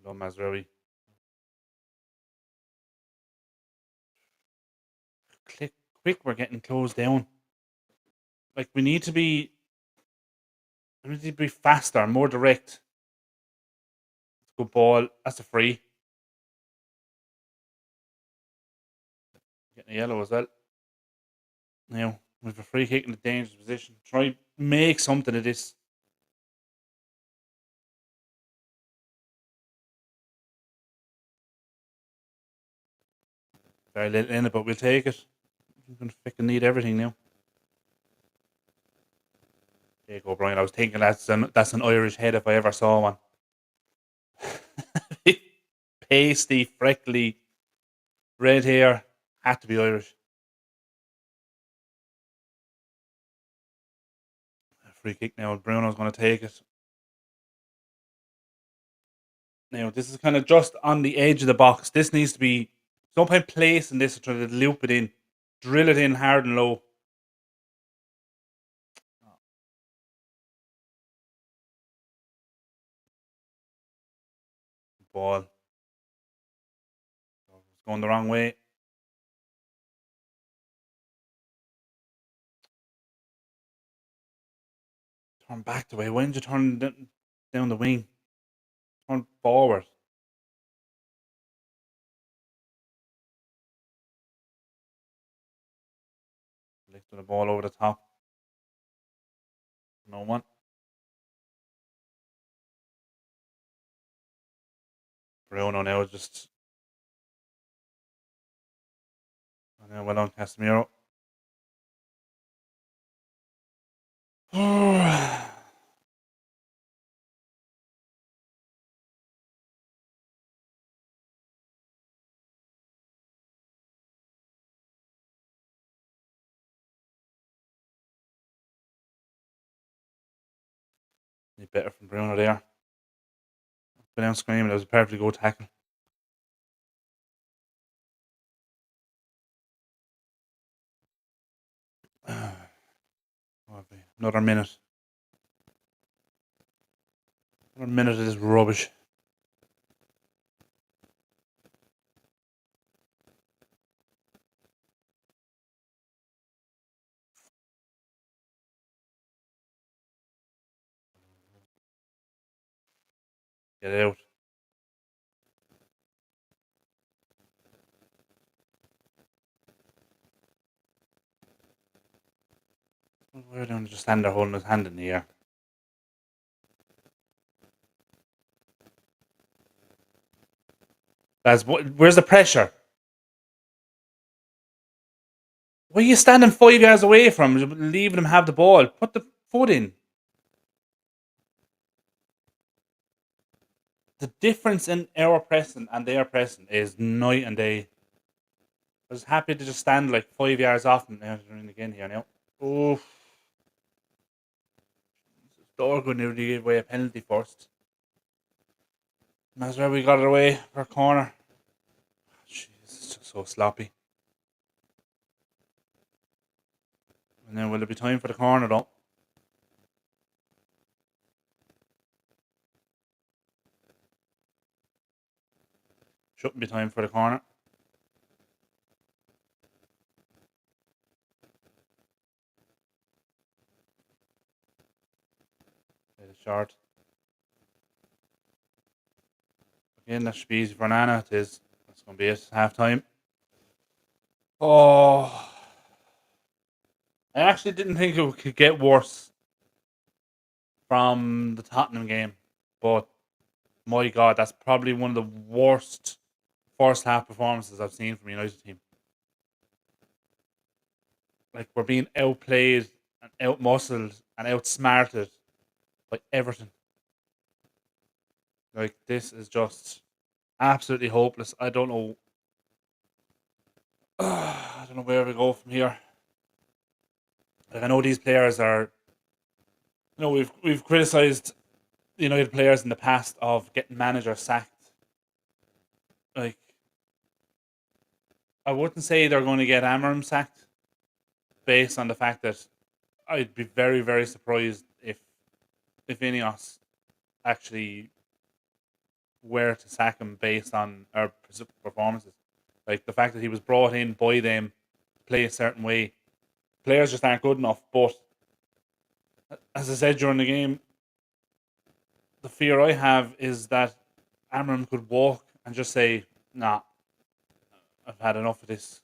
No Mazraoui. Click quick, we're getting closed down. Like we need to be faster, more direct. Good ball. That's a free. Getting a yellow as well. Now, with a free kick in a dangerous position. Try make something of this. Very little in it, but we'll take it. We're going to fucking need everything now. Jake O'Brien. I was thinking that's an Irish head if I ever saw one. Pasty, freckly, red hair. Had to be Irish. Free kick now. Bruno's going to take it. Now, this is kind of just on the edge of the box. This needs to be. No point placing this or trying to loop it in. Drill it in hard and low. Ball. It's going the wrong way. Turn back the way. When did you turn down the wing? Turn forward. Lifting the ball over the top. No one. Bruno now just. Well on Casemiro. Need better from Bruno there. Been out screaming. It was a perfectly good tackle. Another minute. Another minute of this rubbish. Get out. We're going to just stand there holding his hand in the air. Where's the pressure? Why are you standing 5 yards away from him, leaving him have the ball? Put the foot in. The difference in our pressing and their pressing is night and day. I was happy to just stand like 5 yards off and again here now. Oh, Dorgo nearly gave away a penalty first. That's where we got it away for a corner. Jeez, it's just so sloppy. And then will there be time for the corner though? Shouldn't be time for the corner. It's short. Again, that should be easy for Nana. It is. That's going to be it. Half time. Oh. I actually didn't think it could get worse from the Tottenham game. But, my God, that's probably one of the worst first half performances I've seen from a United team. Like, we're being outplayed and outmuscled and outsmarted by Everton. Like, this is just absolutely hopeless. I don't know. I don't know where we go from here. Like, I know these players are. We've criticised the United players in the past of getting managers sacked. Like, I wouldn't say they're going to get Amarim sacked, based on the fact that I'd be very, very surprised if Ineos actually were to sack him based on our performances. Like, the fact that he was brought in by them to play a certain way, players just aren't good enough. But as I said during the game, the fear I have is that Amarim could walk and just say, "Nah, I've had enough of this.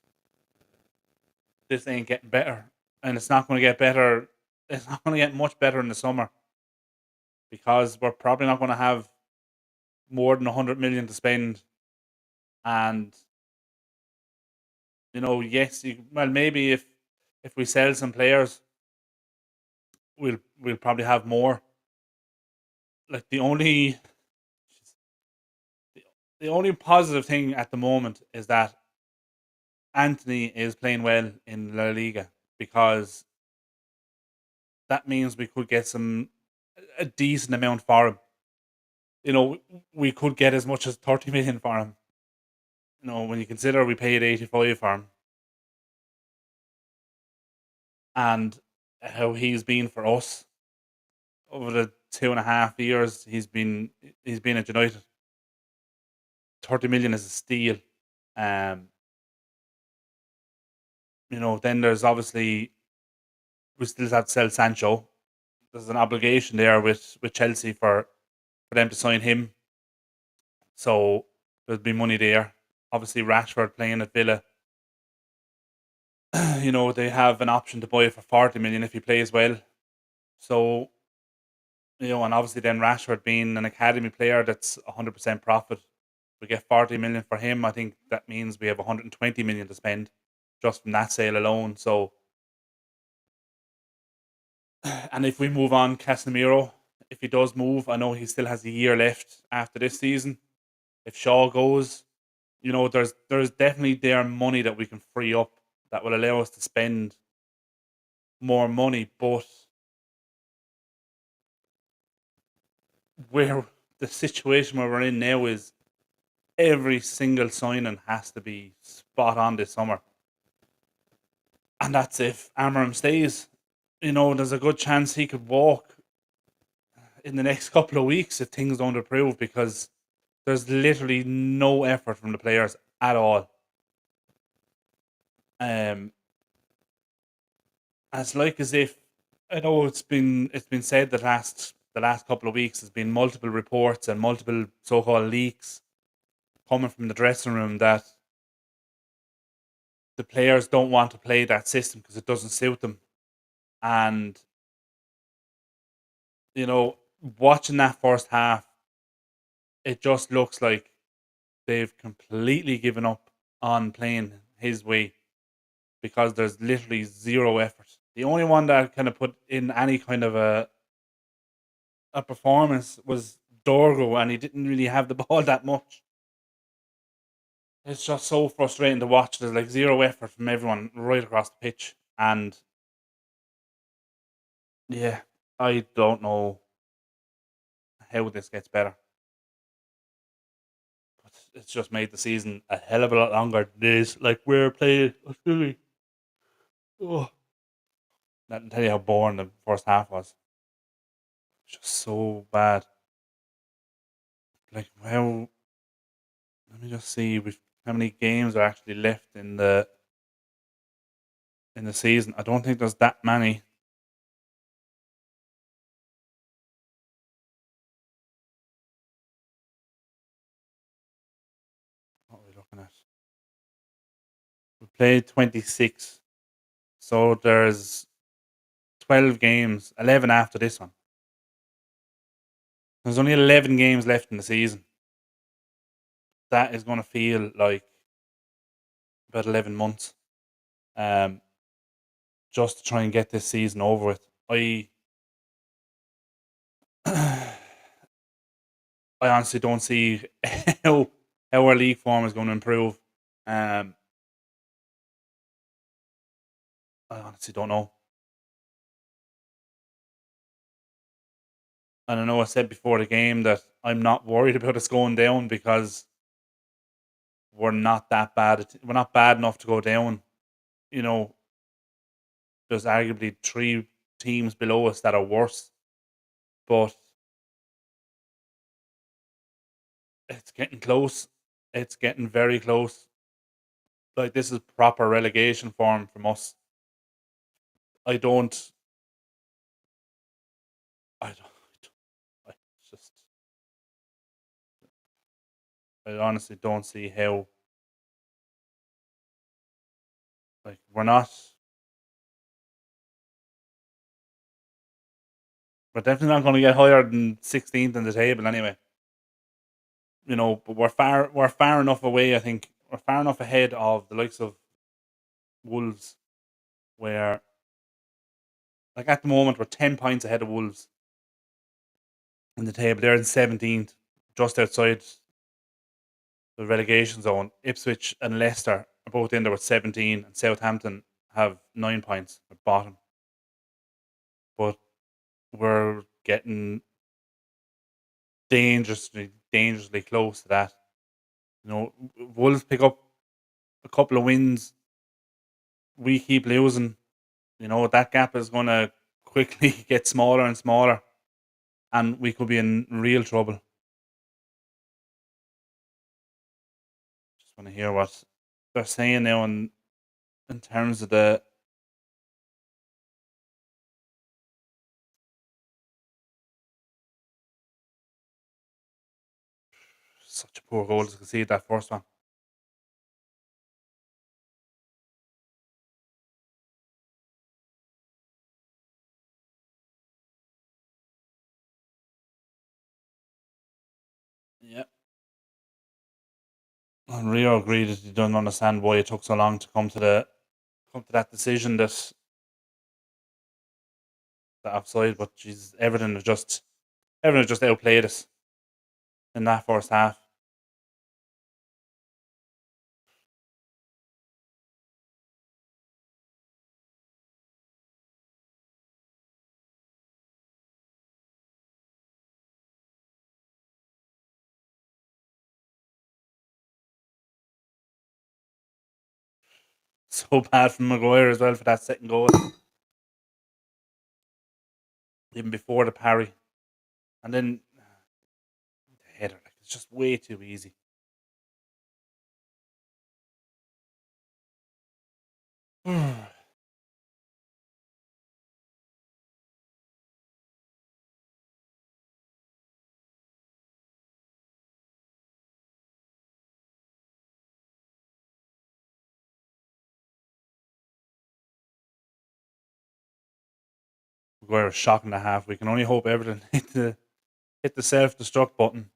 This ain't getting better, and it's not going to get better. It's not going to get much better in the summer because we're probably not going to have more than 100 million to spend." And yes, well, maybe if we sell some players, we'll probably have more. Like, the only positive thing at the moment is that Anthony is playing well in La Liga, because that means we could get a decent amount for him. We could get as much as 30 million for him. When you consider we paid 85 for him and how he's been for us over the 2.5 years he's been at United. 30 million is a steal. Um, then there's obviously, we still have to sell Sancho. There's an obligation there with Chelsea for them to sign him. So there'll be money there. Obviously, Rashford playing at Villa. They have an option to buy it for 40 million if he plays well. So, and obviously then Rashford being an academy player that's 100% profit. We get 40 million for him. I think that means we have 120 million to spend just from that sale alone. So, and if we move on Casemiro, if he does move, I know he still has a year left after this season. If Shaw goes, there's definitely there money that we can free up that will allow us to spend more money. But where the situation where we're in now is every single signing has to be spot on this summer. And that's if Amarim stays. There's a good chance he could walk in the next couple of weeks if things don't improve, because there's literally no effort from the players at all. And it's like as if, I know it's been said the last the last couple of weeks has been multiple reports and multiple so-called leaks coming from the dressing room that the players don't want to play that system because it doesn't suit them. And, you know, watching that first half, it just looks like they've completely given up on playing his way because there's literally zero effort. The only one that kind of put in any kind of a performance was Dorgo, and he didn't really have the ball that much. It's just so frustrating to watch. There's like zero effort from everyone right across the pitch. And yeah, I don't know how this gets better. But it's just made the season a hell of a lot longer than it is. Like we're playing, excuse me. Oh, that tell you how boring the first half was. It's just so bad. Like how? Let me just see. How many games are actually left in the season? I don't think there's that many. What are we looking at? We played 26, so there's 12 games, 11 after this one. There's only 11 games left in the season. That is going to feel like about 11 months, um, just to try and get this season over with. I honestly don't see how our league form is going to improve. Um, I honestly don't know. And I know I said before the game that I'm not worried about us going down because we're not that bad. We're not bad enough to go down. You know, there's arguably three teams below us that are worse, but it's getting close. It's getting very close. Like this is proper relegation form from us. I don't. I don't. I just. I honestly don't see how. Like we're not. We're definitely not going to get higher than 16th in the table anyway. You know, but we're far enough away. I think we're far enough ahead of the likes of Wolves, where like at the moment we're 10 points ahead of Wolves in the table. They're in 17th, just outside the relegation zone. Ipswich and Leicester are both in there with 17, and Southampton have 9 points at bottom. But we're getting dangerously close to that. You know, Wolves pick up a couple of wins. We keep losing. You know, that gap is going to quickly get smaller and smaller, and we could be in real trouble. Just want to hear what they're saying now in terms of the such a poor goal to concede that first one. Yeah. And Rio agreed that he doesn't understand why it took so long to come to that decision that offside, but Jesus, Everton have just outplayed us in that first half. So bad from Maguire as well for that second goal, even before the parry, and then the header. Like, it's just way too easy. Maguire was shocking the half. We can only hope Everton hit the self destruct button.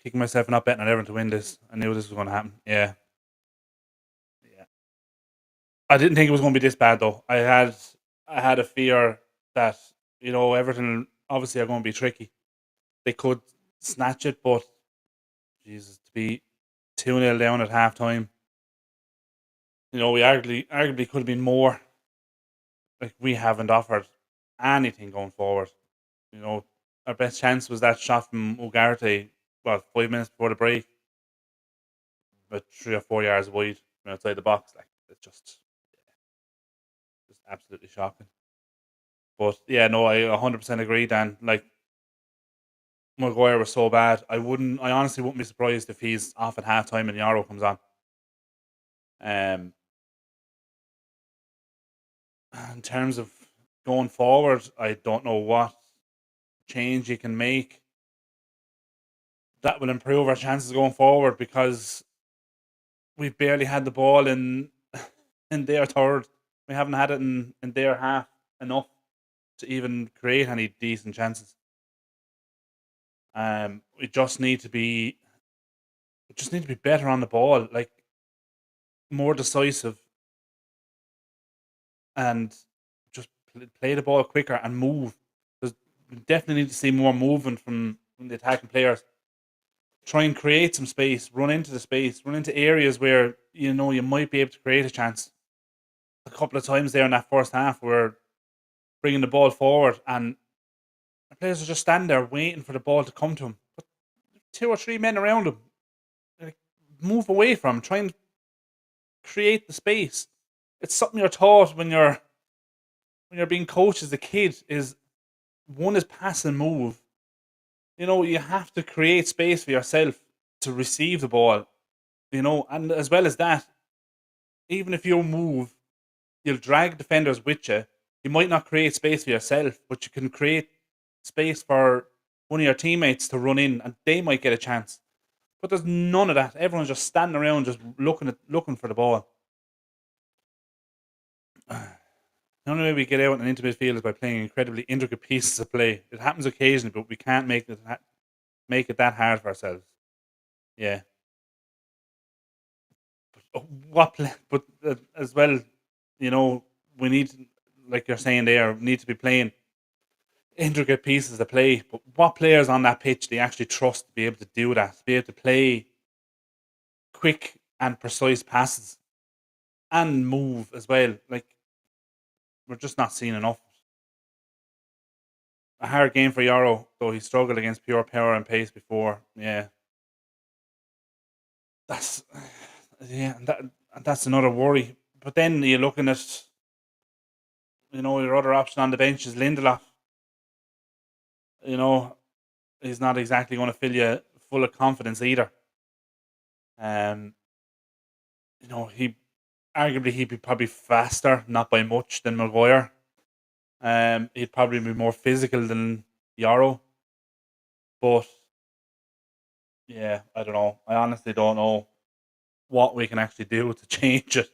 Kicking myself for not betting on Everton to win this. I knew this was going to happen. Yeah, yeah. I didn't think it was going to be this bad though. I had a fear that Everton obviously are going to be tricky. They could snatch it, but Jesus, to be 2-0 down at half time, we arguably could have been more. Like, we haven't offered anything going forward. You know, our best chance was that shot from Ugarte, 5 minutes before the break, about 3 or 4 yards wide from outside the box. Like, it's just absolutely shocking. But yeah, no, I 100% agree, Dan. Like, Maguire was so bad. I honestly wouldn't be surprised if he's off at half time and Yarrow comes on. Um, in terms of going forward, I don't know what change you can make that will improve our chances going forward, because we've barely had the ball in in their third. We haven't had it in their half enough to even create any decent chances. We just need to be better on the ball, like more decisive, and just play the ball quicker and move. We definitely need to see more movement from the attacking players. Try and create some space, run into the space, run into areas where you might be able to create a chance. A couple of times there in that first half, we're bringing the ball forward, and the players are just standing there waiting for the ball to come to them. But two or three men around them, like, move away from him, try and create the space. It's something you're taught when you're being coached as a kid. Is one is pass and move. You have to create space for yourself to receive the ball. And as well as that, even if you move, you'll drag defenders with you. You might not create space for yourself, but you can create space for one of your teammates to run in, and they might get a chance. But there's none of that. Everyone's just standing around, just looking for the ball. The only way we get out and into midfield is by playing incredibly intricate pieces of play. It happens occasionally, but we can't make it that hard for ourselves. Yeah. But as well, you know, we need, like you're saying there, need to be playing intricate pieces of play. But what players on that pitch do you actually trust to be able to do that? To be able to play quick and precise passes and move as well. Like, we're just not seeing enough. A hard game for Yarrow, though he struggled against pure power and pace before. Yeah, that's yeah, that's another worry. But then you're looking at, your other option on the bench is Lindelof. You know, he's not exactly going to fill you full of confidence either. Um, he arguably he'd be probably faster, not by much, than Maguire. He'd probably be more physical than Yarrow. But yeah, I don't know. I honestly don't know what we can actually do to change it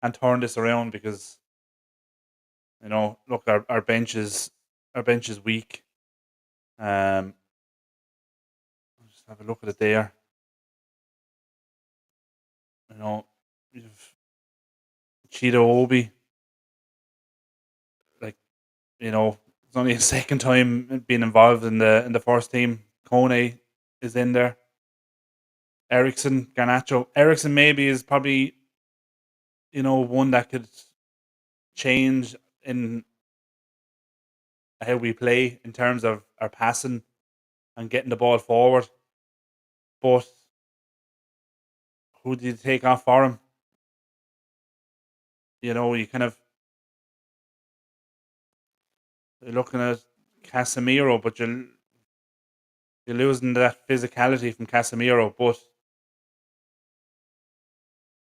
and turn this around, because look, our bench is weak. I'll just have a look at it there. You know, you've Cheetah Obi, like, it's only his second time being involved in the first team. Kone is in there. Ericsson, Garnacho. Ericsson maybe is probably one that could change in how we play in terms of our passing and getting the ball forward. But who did you take off for him? You kind of, you're looking at Casemiro, but you're losing that physicality from Casemiro. But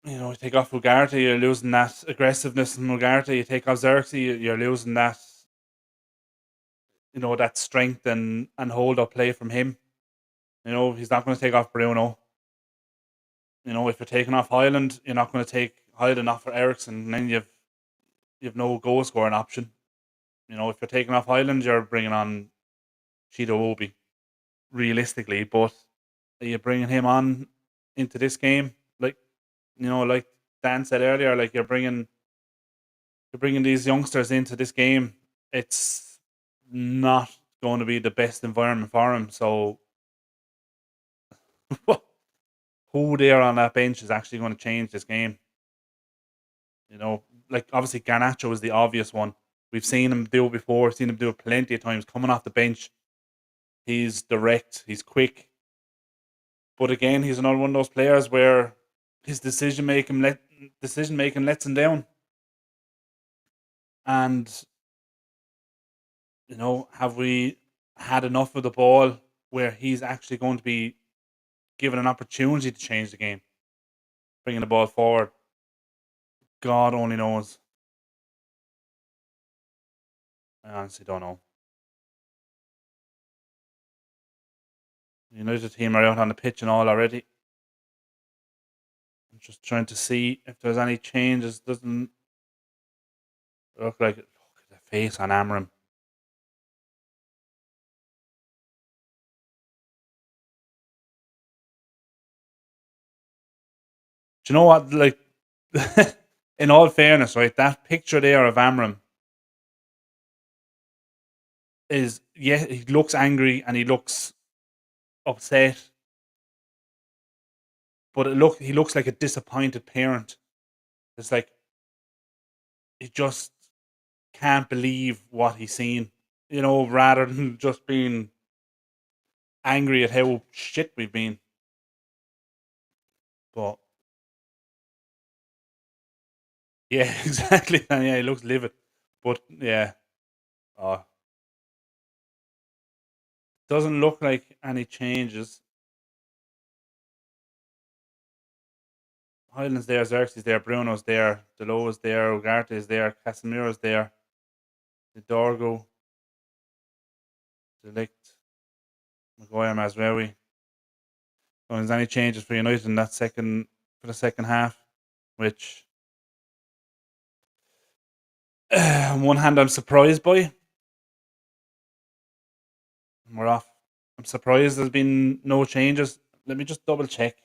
you take off Ugarte, you're losing that aggressiveness from Ugarte. You take off Xerxes, you're losing that strength and hold up play from him. He's not going to take off Bruno. If you're taking off Highland, you're not going to take Highland off for Ericsson, and then you've no goal scoring option. If you're taking off Highland, you're bringing on Cheetah Obi, realistically. But are you bringing him on into this game? Like, like Dan said earlier, like you're bringing these youngsters into this game. It's not going to be the best environment for him. So, who there on that bench is actually going to change this game? Like obviously Garnacho is the obvious one. We've seen him do it before. Seen him do it plenty of times. Coming off the bench, he's direct. He's quick. But again, he's another one of those players where his decision making lets him down. And have we had enough of the ball where he's actually going to be given an opportunity to change the game, bringing the ball forward? God only knows. I honestly don't know. The United team are out on the pitch and all already. I'm just trying to see if there's any changes. Doesn't look like it. Look at the face on Amram. Do you know what? Like, in all fairness, right? That picture there of Amram is, yeah, he looks angry and he looks upset, but he looks like a disappointed parent. It's like he just can't believe what he's seen, rather than just being angry at how shit we've been. But yeah, exactly. And yeah, he looks livid. But yeah, uh, doesn't look like any changes. Highland's there, Xerxes there, Bruno's there, Delo's there, Ugarte is there, Casemiro's there, Dorgo, Delict, Maguire, Mazraoui. So there's any changes for United in that for the second half, which on one hand I'm surprised by. We're off. I'm surprised there's been no changes. Let me just double check.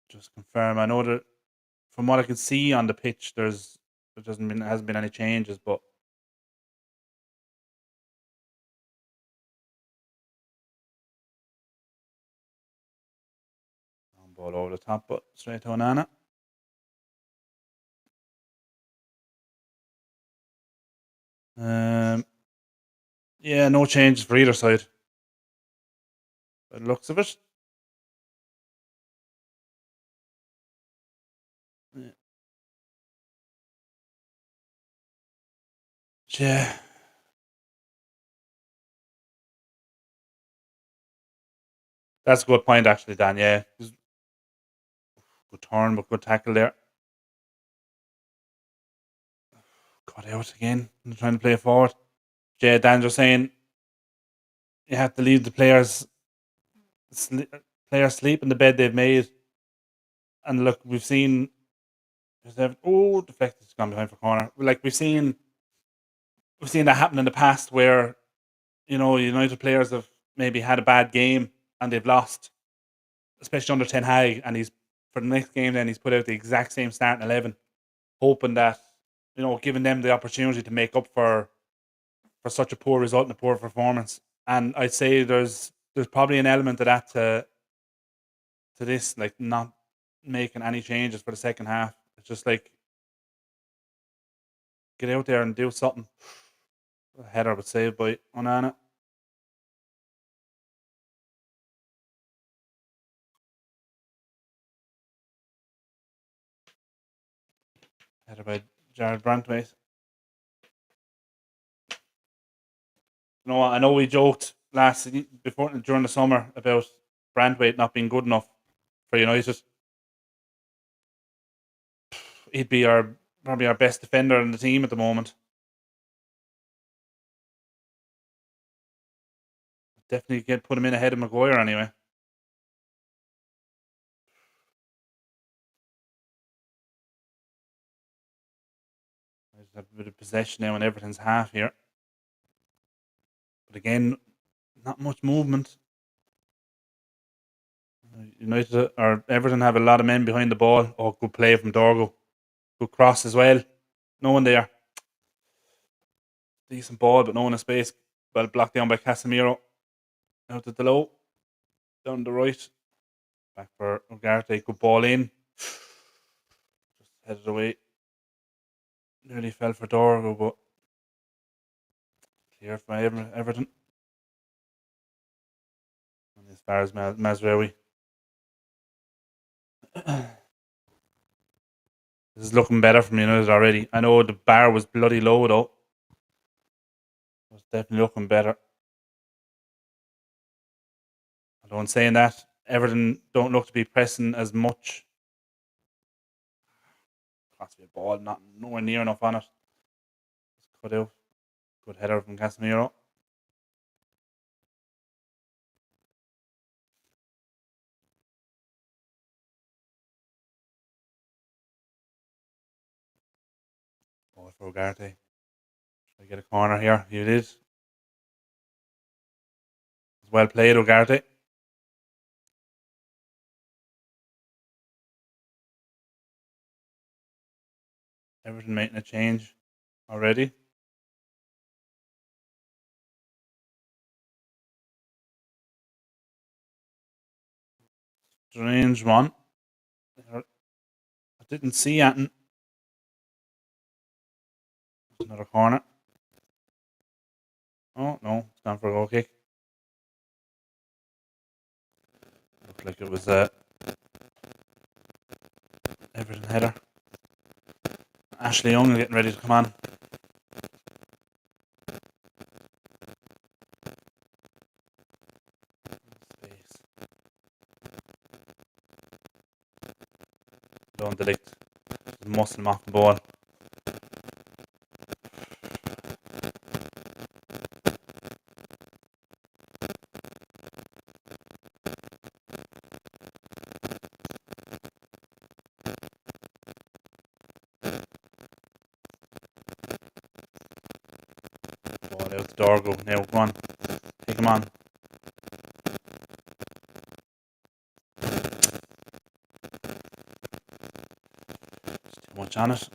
Just confirm. I know that from what I can see on the pitch, hasn't been any changes, but ball over the top, but straight to Onana. Um, yeah, no changes for either side. By the looks of it. Yeah. Yeah, that's a good point, actually, Dan. Yeah, good turn, but good tackle there. Got out again. I'm trying to play it forward. Yeah, Dan just saying you have to leave the sle- players sleep in the bed they've made. And look, we've seen. Deflected, it's gone behind for corner. Like we've seen that happen in the past where United players have maybe had a bad game and they've lost, especially under Ten Hag, and he's for the next game. Then he's put out the exact same starting 11, hoping that giving them the opportunity to make up for such a poor result and a poor performance. And I'd say there's probably an element of that to this, like not making any changes for the second half. It's just like get out there and do something. A header was saved by Onana. Header by Jared Brantwaite. I know we joked before during the summer about Brantwaite not being good enough for United. He'd be probably our best defender in the team at the moment. Definitely put him in ahead of Maguire anyway. a bit of possession now in Everton's half here. But again, not much movement. United or Everton have a lot of men behind the ball. Oh, good play from Dorgo. Good cross as well. No one there. Decent ball, but no one in space. Well blocked down by Casemiro. Out to the low. Down the right. Back for Ugarte. Good ball in. Just headed away. Nearly fell for Dorgo, but clear for Everton. And as far as Mazraoui. This is looking better from United already. I know the bar was bloody low though. It's definitely looking better. Although in saying that, Everton don't look to be pressing as much. Has to be a ball, not nowhere near enough on it. It's cut out. Good header from Casemiro. Ball for Ugarte. Try to get a corner here. Here it is. It's well played, Ugarte. Everton making a change already. Strange one. I didn't see anything. Another corner. Oh no, it's gone for a goal kick. Looked like it was a Everton header. Ashley Young getting ready to come on. Space. Don't delict. Muscle him off the ball. Ball out to Dorgo. Now, come on. Take him on. There's too much on it.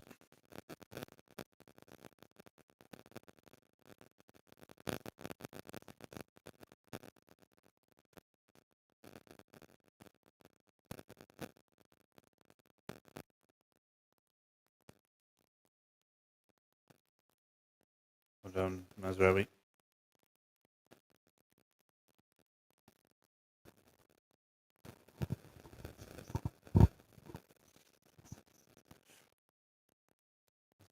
Well done, Mazraoui.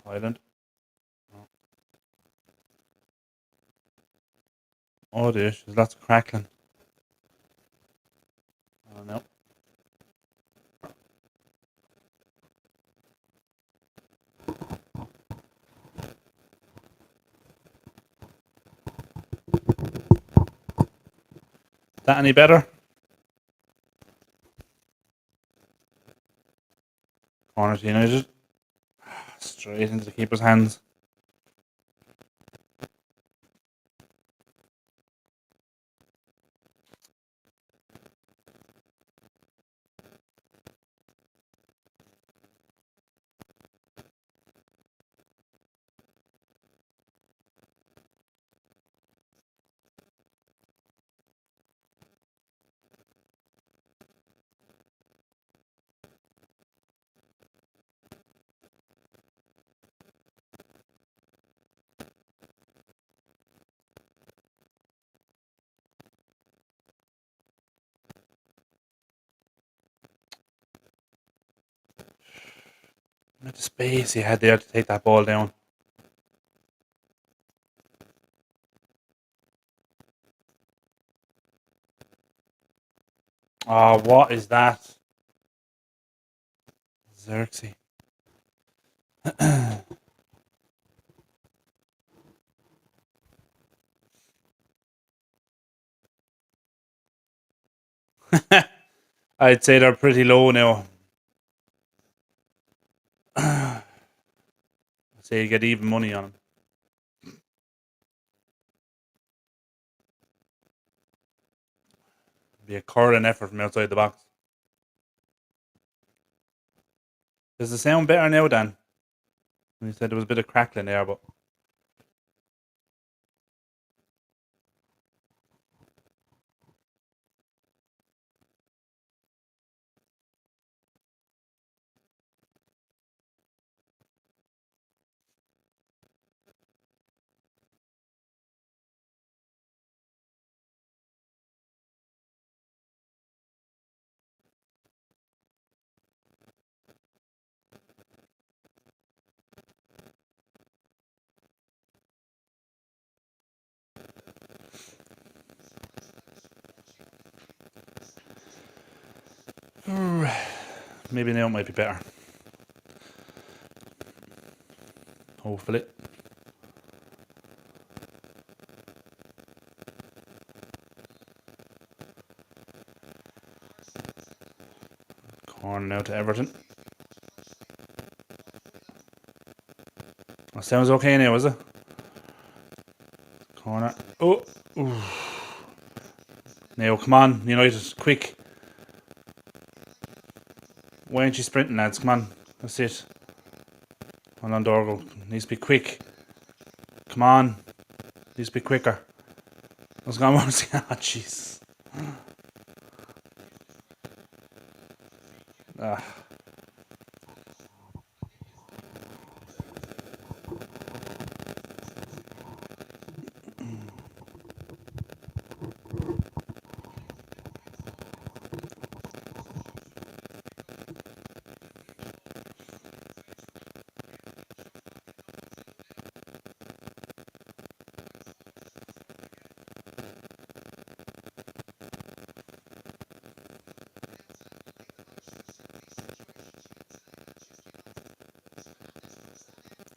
Highland. Oh dear, there's lots of crackling. Oh no. Is that any better? Corner to United. Straight into the keeper's hands. Look at the space he had there to take that ball down. Oh, what is that? Xerxes. I'd say they're pretty low now. Let's Say you get even money on him. Be a curling effort from outside the box. Does the sound better now, Dan? You said there was a bit of crackling there, but maybe now it might be better. Hopefully. Corner now to Everton. That sounds okay now, is it? Corner. Oh. Ooh. Now, come on, United, quick. Why aren't you sprinting, lads? Come on. That's it. Hold on, Dorgo. Needs to be quick. Come on. Needs to be quicker. What's going on? Ah, jeez. Ah.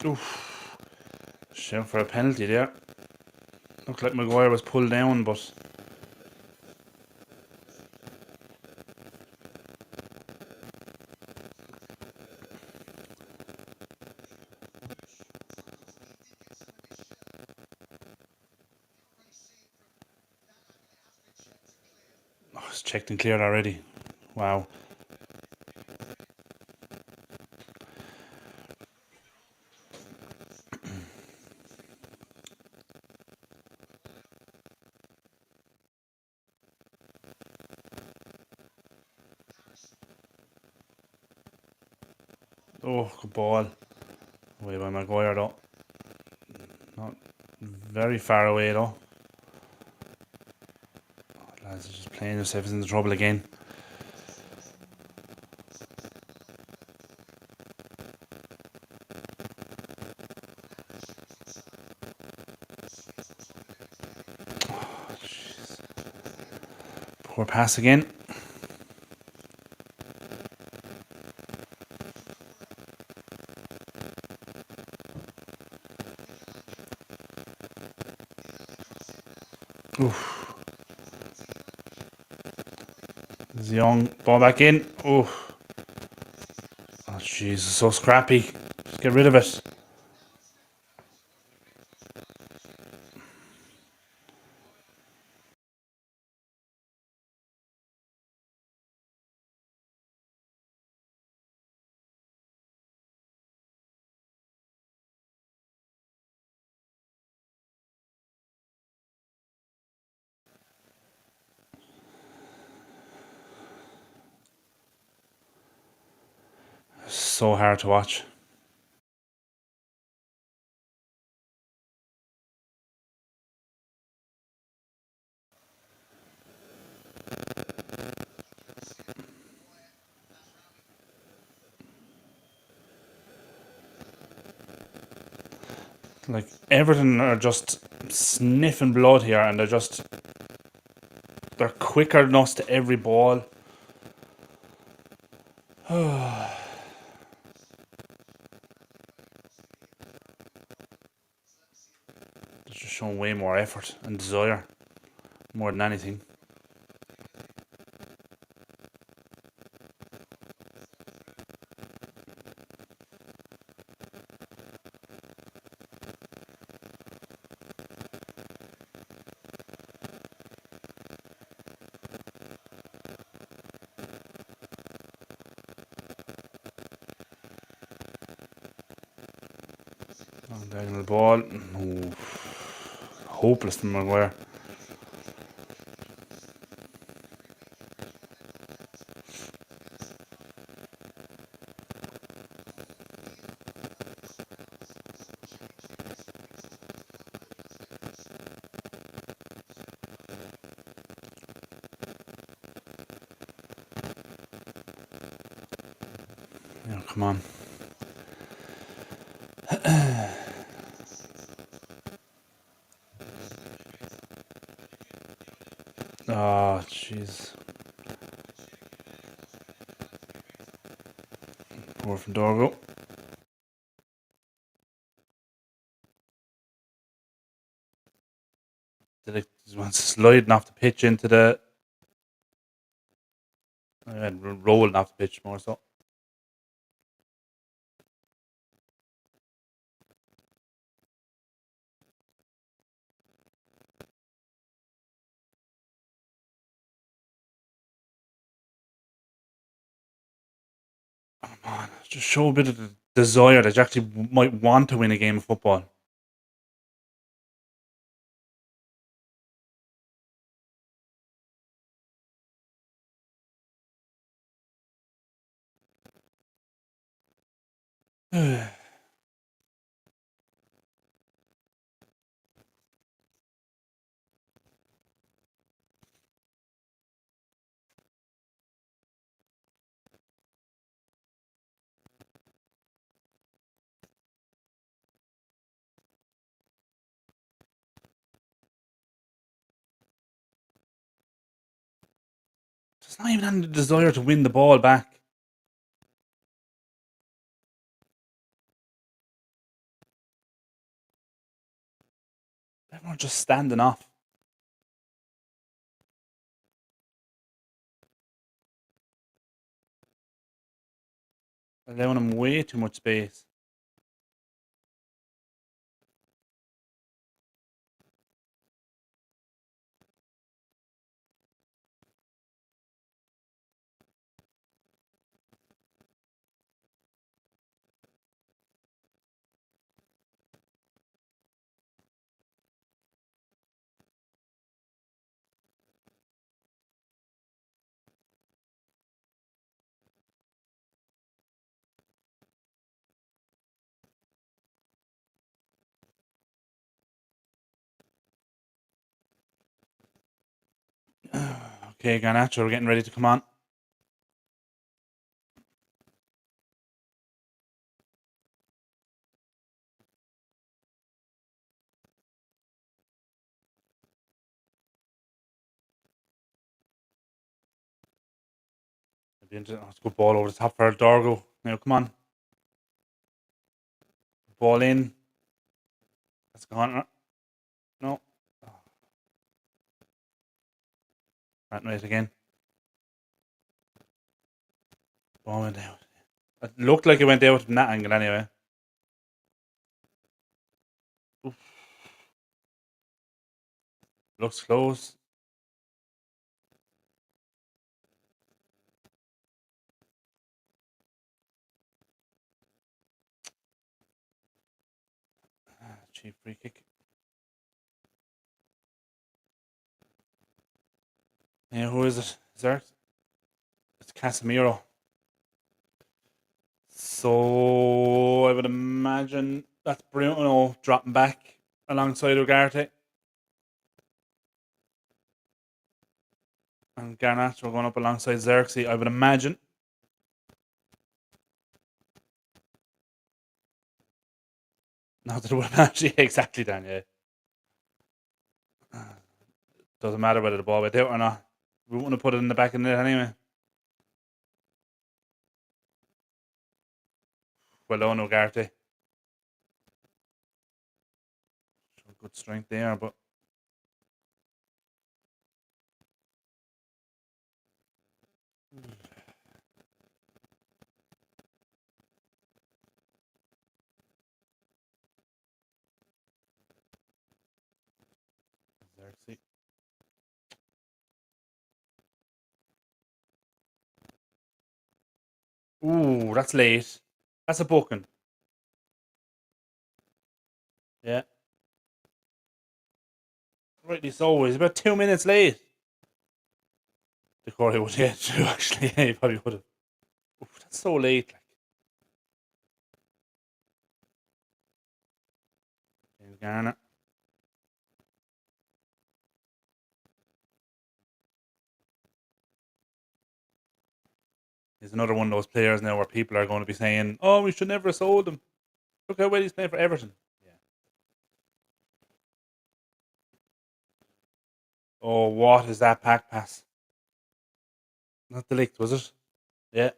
Oof. Shout for a penalty there. Looked like Maguire was pulled down, but it's checked and cleared already. Wow. Oh, good ball. Away by Maguire though. Not very far away though. Oh, lads are just playing themselves into trouble again. Oh, poor pass again. Oof. Young, ball back in. Oof. Oh, jeez, it's so scrappy. Just get rid of it. So hard to watch. Like, Everton are just sniffing blood here, and they're quicker than us to every ball. They're just showing way more effort and desire, more than anything. Diagonal ball. Ooh. Hopeless from Maguire. Yeah, come on. Oh, jeez. Poor from Dorgo. Did it just went sliding off the pitch into the rolling off the pitch more so. Come on, just show a bit of the desire that you actually might want to win a game of football. There's not even any desire to win the ball back. Everyone's just standing off, allowing him way too much space. Okay, Garnacho, we're getting ready to come on. It's a good ball over the top for Dorgo. Now, come on. Ball in. That's gone. No. Right again. Ball went out. It looked like it went out from that angle anyway. Oof. Looks close. Cheap free kick. Yeah, who is it? Is there? It's Casemiro. So I would imagine that's Bruno dropping back alongside Ugarte. And Garnacho going up alongside Xerxes, I would imagine. Not that it would actually exactly Dan, yeah. Doesn't matter whether the ball went out or not. We wouldn't have put it in the back of the net anyway. Well done, Ugarte. Good strength there, but Xerxes. Ooh, that's late. That's a booking. Yeah. Rightly so. He's about 2 minutes late. The Corey would get through, actually. Yeah, he probably would have. Oof, that's so late. Like, Garner. He's another one of those players now where people are going to be saying, oh, we should never have sold him. Look how well he's playing for Everton. Yeah. Oh, what is that pack pass? Not the lick, was it? Yeah.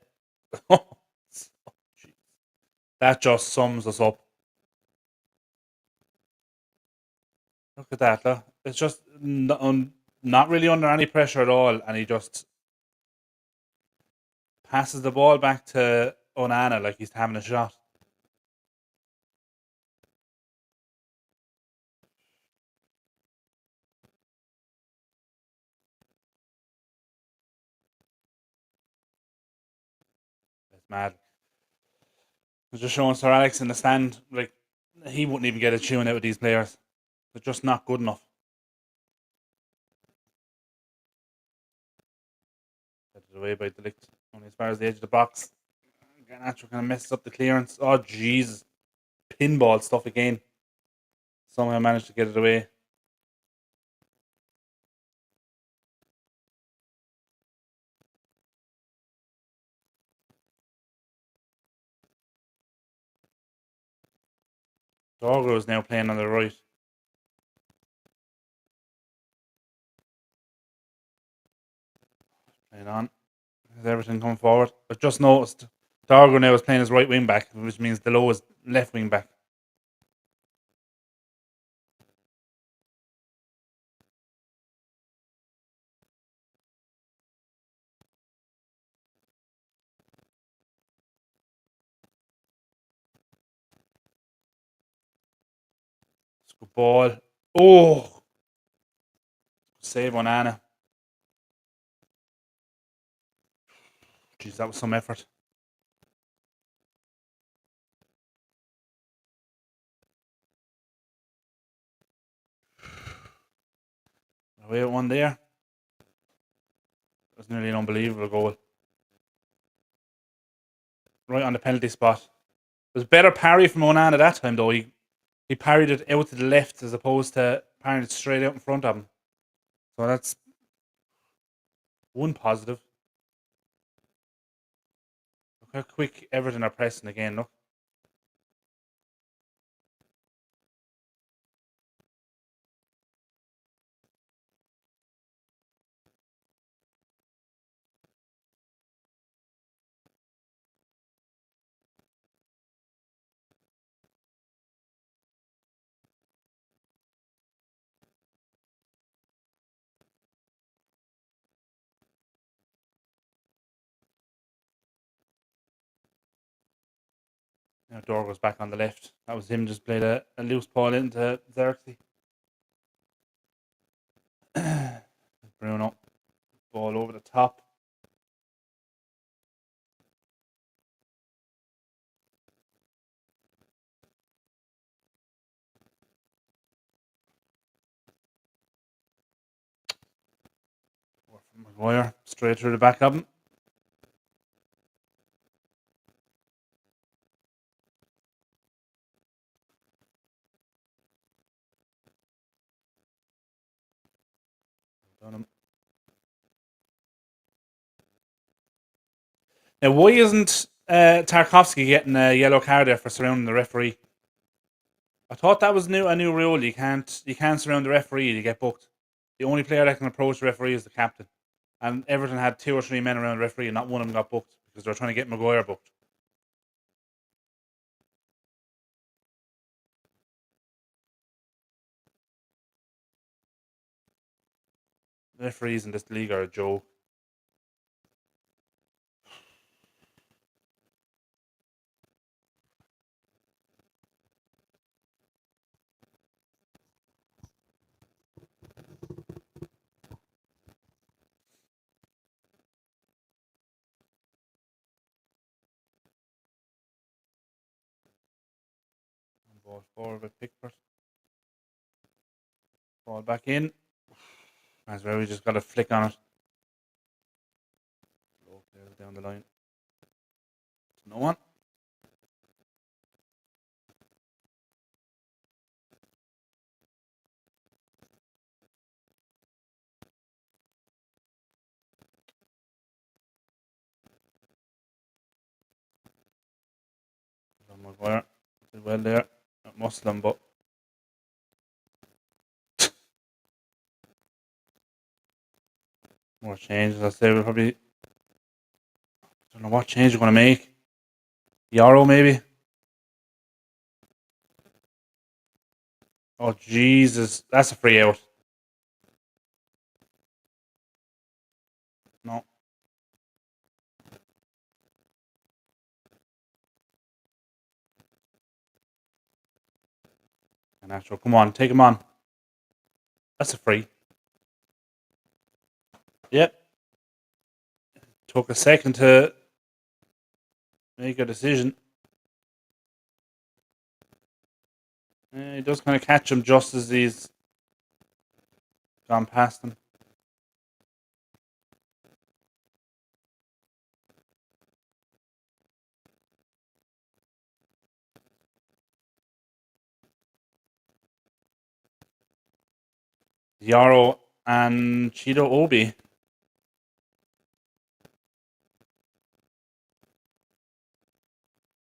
That just sums us up. Look at that. Look. It's just not really under any pressure at all. And he just passes the ball back to Onana like he's having a shot. It's mad. It's just showing Sir Alex in the stand. Like, he wouldn't even get a tune out of these players. They're just not good enough. Headed away by Delict. Only as far as the edge of the box. Garnacho kind of messes up the clearance. Oh, Jesus. Pinball stuff again. Somehow managed to get it away. Doggo is now playing on the right. Playing on. Is everything coming forward? I've just noticed Dargo now is playing as right wing back, which means Delo is left wing back. It's a good ball. Oh, save on Anna. Jeez, that was some effort. Away at one there. It was nearly an unbelievable goal. Right on the penalty spot. It was better parry from Onana that time, though. He parried it out to the left as opposed to parrying it straight out in front of him. So that's one positive. Look how quick Everton are pressing again. Look. Now Dorgo's back on the left. That was him just played a loose ball into Xerxes. Bruno. Ball over the top. Maguire straight through the back of him. Done him. Now, why isn't Tarkovsky getting a yellow card there for surrounding the referee? I thought that was a new rule. You can't surround the referee. You get booked. The only player that can approach the referee is the captain. And Everton had 2 or 3 men around the referee, and not one of them got booked because they were trying to get Maguire booked. The referees in this league are a joke. Ball forward with Pickford. Ball back in. As well, we just got a flick on it. Down the line. No one. Maguire did well there. Not Muslim, but more changes. I say we'll probably. Don't know what change we're going to make. Yarrow, maybe. Oh, Jesus. That's a free out. No. Natural. Come on. Take him on. That's a free. Yep. Took a second to make a decision. He does kind of catch him just as he's gone past him. Yarrow and Cheeto Obi.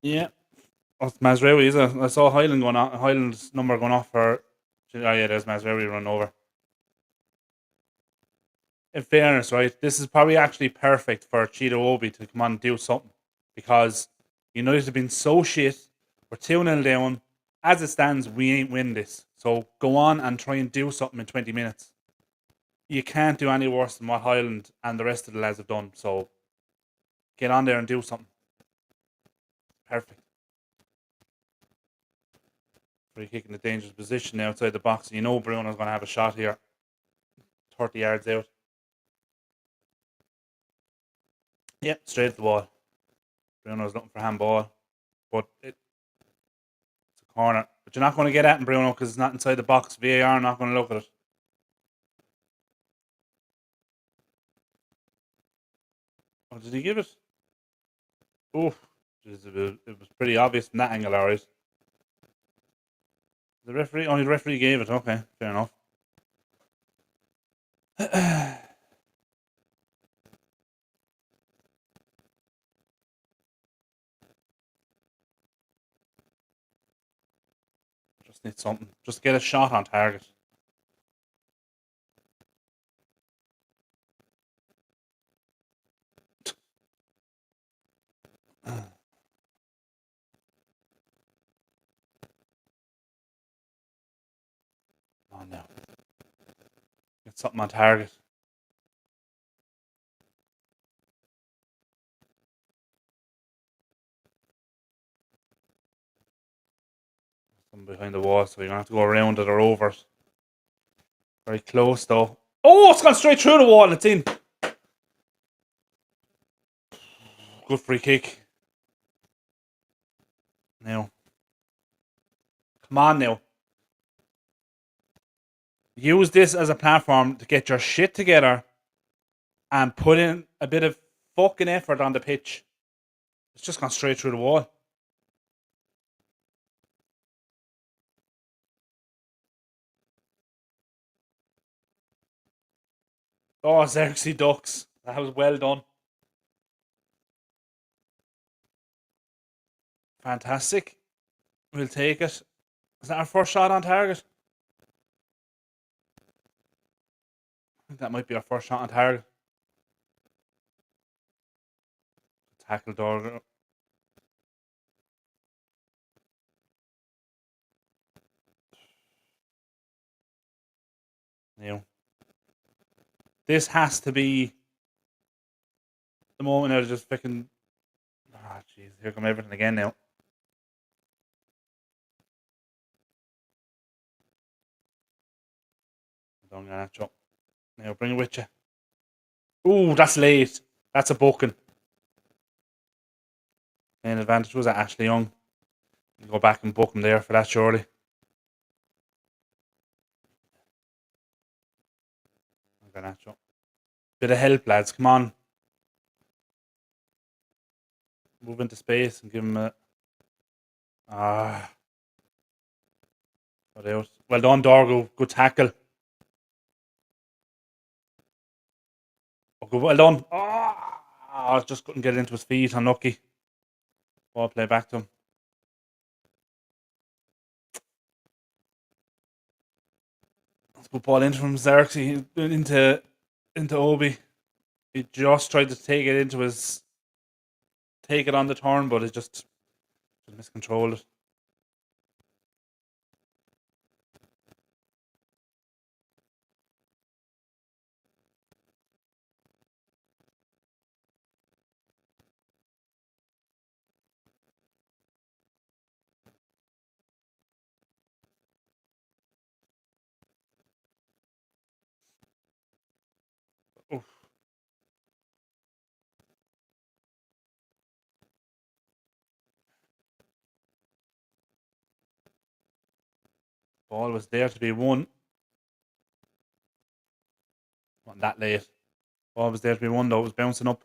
Yeah. Oh, it's Mazraoui, is it? I saw Highland's number going off for. Oh, yeah, there's Mazraoui run over. In fairness, right, this is probably actually perfect for Cheeto Obi to come on and do something. Because United have been so shit. We're 2-0 down. As it stands, we ain't win this. So go on and try and do something in 20 minutes. You can't do any worse than what Highland and the rest of the lads have done. So get on there and do something. Perfect. Free kick in a dangerous position outside the box. You know Bruno's going to have a shot here. 30 yards out. Yep, straight at the wall. Bruno's looking for handball. But it's a corner. But you're not going to get at him, Bruno, because it's not inside the box. VAR not going to look at it. Oh, did he give it? Oof. It was pretty obvious from that angle, alright. The referee? Oh, the referee gave it. Okay, fair enough. Just need something. Just get a shot on target. Oh no. Get something on target. Something behind the wall, so you're going to have to go around it or over it. Very close though. Oh, it's gone straight through the wall and it's in. Good free kick. Now. Come on now. Use this as a platform to get your shit together and put in a bit of fucking effort on the pitch. It's just gone straight through the wall. Oh, Xerxes Ducks. That was well done. Fantastic. We'll take it. Is that our first shot on target? I think that might be our first shot on target. Tackle Dorgo. Now, this has to be the moment I just fucking. Ah, oh, jeez. Here come Everton again now. Don't get that shot. Now, bring it with you. Ooh, that's late. That's a booking. Main advantage was that Ashley Young. You go back and book him there for that, surely. Garnacho. Bit of help, lads. Come on. Move into space and give him a... Ah. Got out. Well done, Dorgo. Good tackle. Oh, good. Well done. Oh, just couldn't get it into his feet. Unlucky. Ball play back to him. Let's put ball into him. Xerxes into Obi. He just tried to take it into his... Take it on the turn, but it just miscontrolled it. Oof. Ball was there to be won. Not that late. Ball was there to be won, though. It was bouncing up.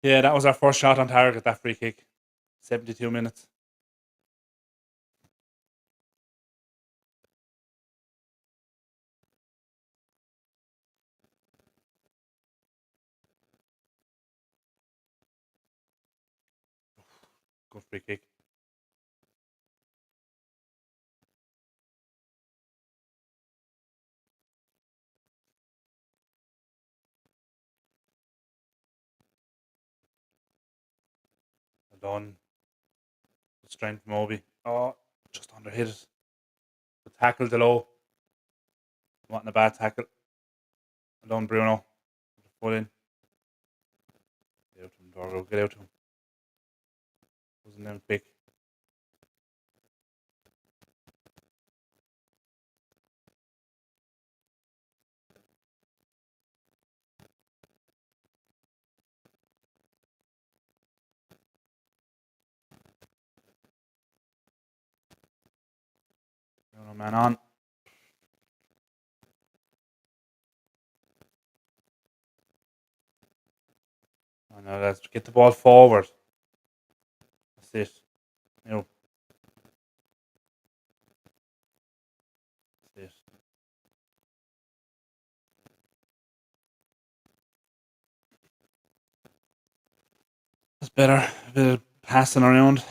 Yeah, that was our first shot on target, that free kick. 72 minutes. Good free kick. Well done. Good strength from Obi. Oh, just under hit it. The tackle to low. Wasn't a bad tackle. Well done, Bruno. Put the foot in. Get out to him, Dorgo. Get out to him. Wasn't them quick. Bruno, man on. Oh, no, let's get the ball forward. That's it. No. That's it. That's better. A bit of passing around.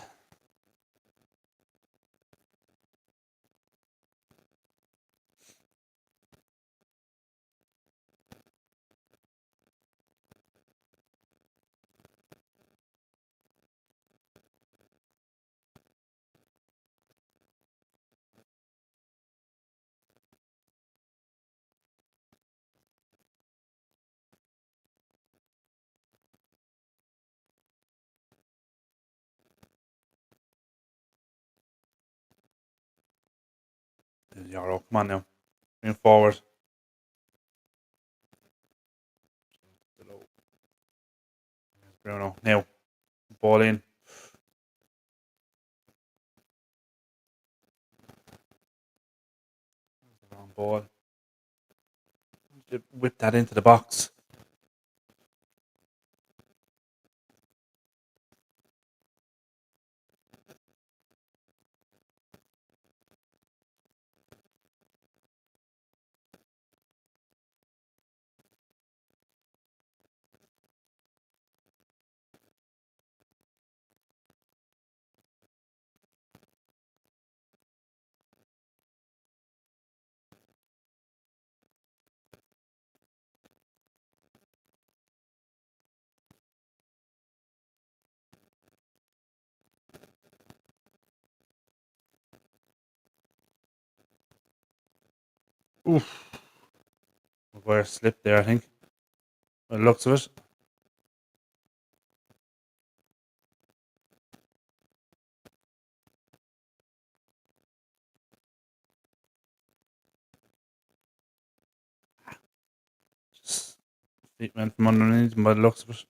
Yarrow, come on now. Moving forward. Bruno, now. Ball in. Wrong ball. Whip that into the box. Oof. Maguire slipped there, I think. By the looks of it. Just feet went from underneath him by the looks of it.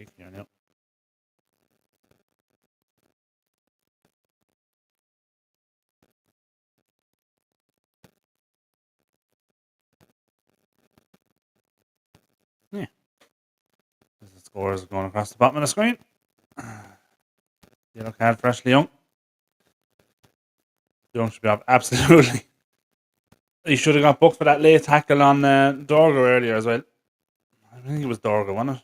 kick here now. Yeah. The score is going across the bottom of the screen. Yellow card for Ashley Young. Young should be up. Absolutely. He should have got booked for that late tackle on Dorgo earlier as well. I think it was Dorgo, wasn't it?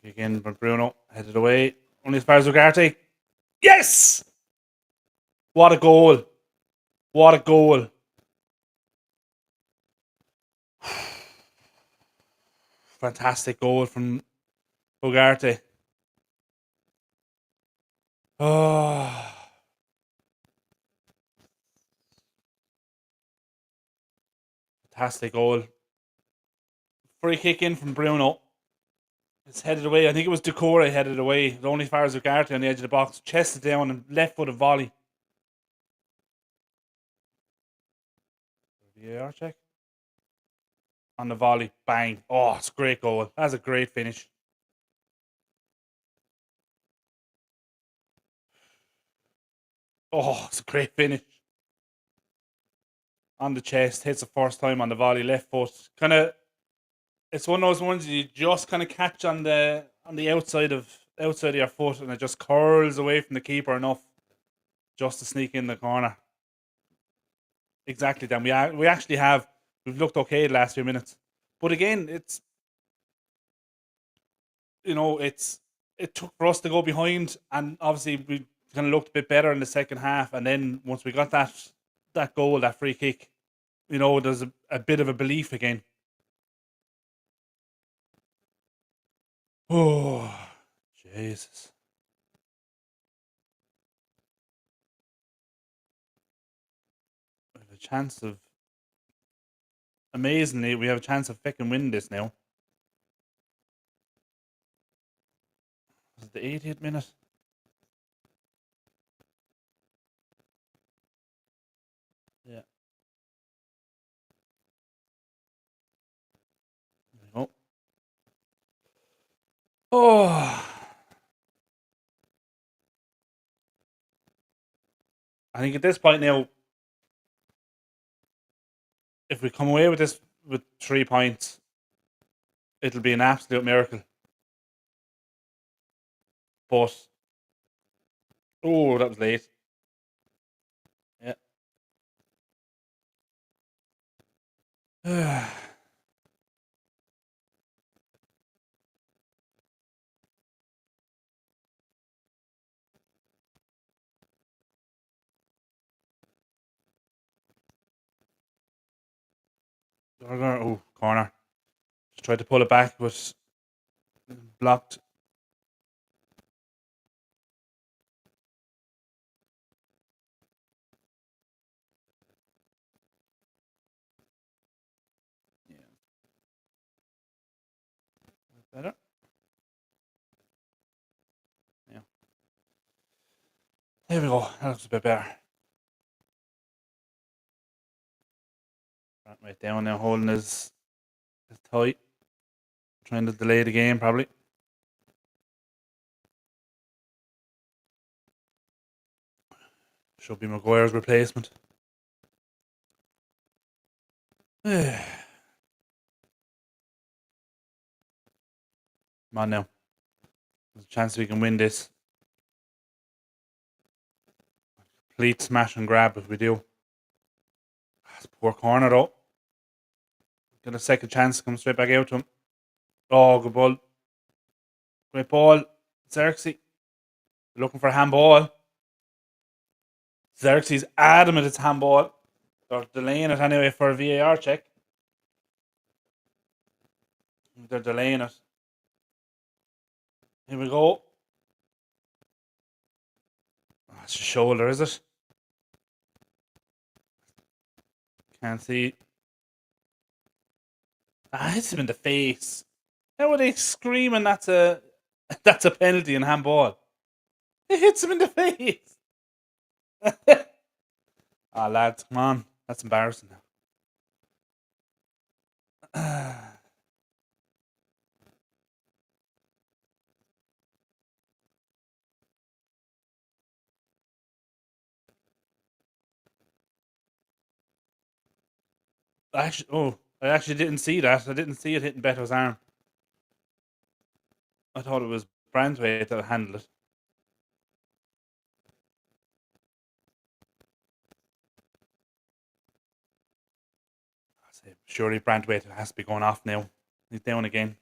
Kick in from Bruno. Headed away. Only as far as Ugarte. Yes! What a goal. What a goal. Fantastic goal from Ugarte. Oh. Fantastic goal. Free kick in from Bruno. It's headed away. I think it was Decore headed away. The only far as Ugarte on the edge of the box. Chested down and left foot of volley. VAR check. On the volley. Bang. Oh, it's a great goal. That's a great finish. Oh, it's a great finish. On the chest. Hits the first time on the volley. Left foot. Kind of. It's one of those ones you just kind of catch on the outside of your foot, and it just curls away from the keeper enough just to sneak in the corner. Exactly. Then we actually we've looked okay the last few minutes, but again, it's it took for us to go behind, and obviously we kind of looked a bit better in the second half, and then once we got that goal, that free kick, there's a bit of a belief again. Oh, Jesus. We have a chance of, amazingly, we have a chance of fucking winning this now. Was it the 80th minute? Yeah. There we go. Oh. I think at this point now, if we come away with this with 3 points, it'll be an absolute miracle. But oh, that was late. Yeah. Oh, corner. Just tried to pull it back, but blocked. Yeah. Better. Yeah. There we go. That looks a bit better. Right down now, holding his tight. Trying to delay the game, probably. Should be Maguire's replacement. Come on now. There's a chance we can win this. Complete smash and grab if we do. That's poor corner though. Get a second chance, come straight back out to him. Oh, good ball. Great ball. Xerxes. Looking for a handball. Xerxes adamant it's handball. They're delaying it anyway for a VAR check. They're delaying it. Here we go. Oh, it's a shoulder, is it? Can't see. Hits him in the face. How are they screaming that's a penalty in handball? It hits him in the face. Ah, lads, come on. That's embarrassing now. I actually didn't see that. I didn't see it hitting Beto's arm. I thought it was Brandweight that handled it. I say, surely Brandweight has to be going off now. He's down again.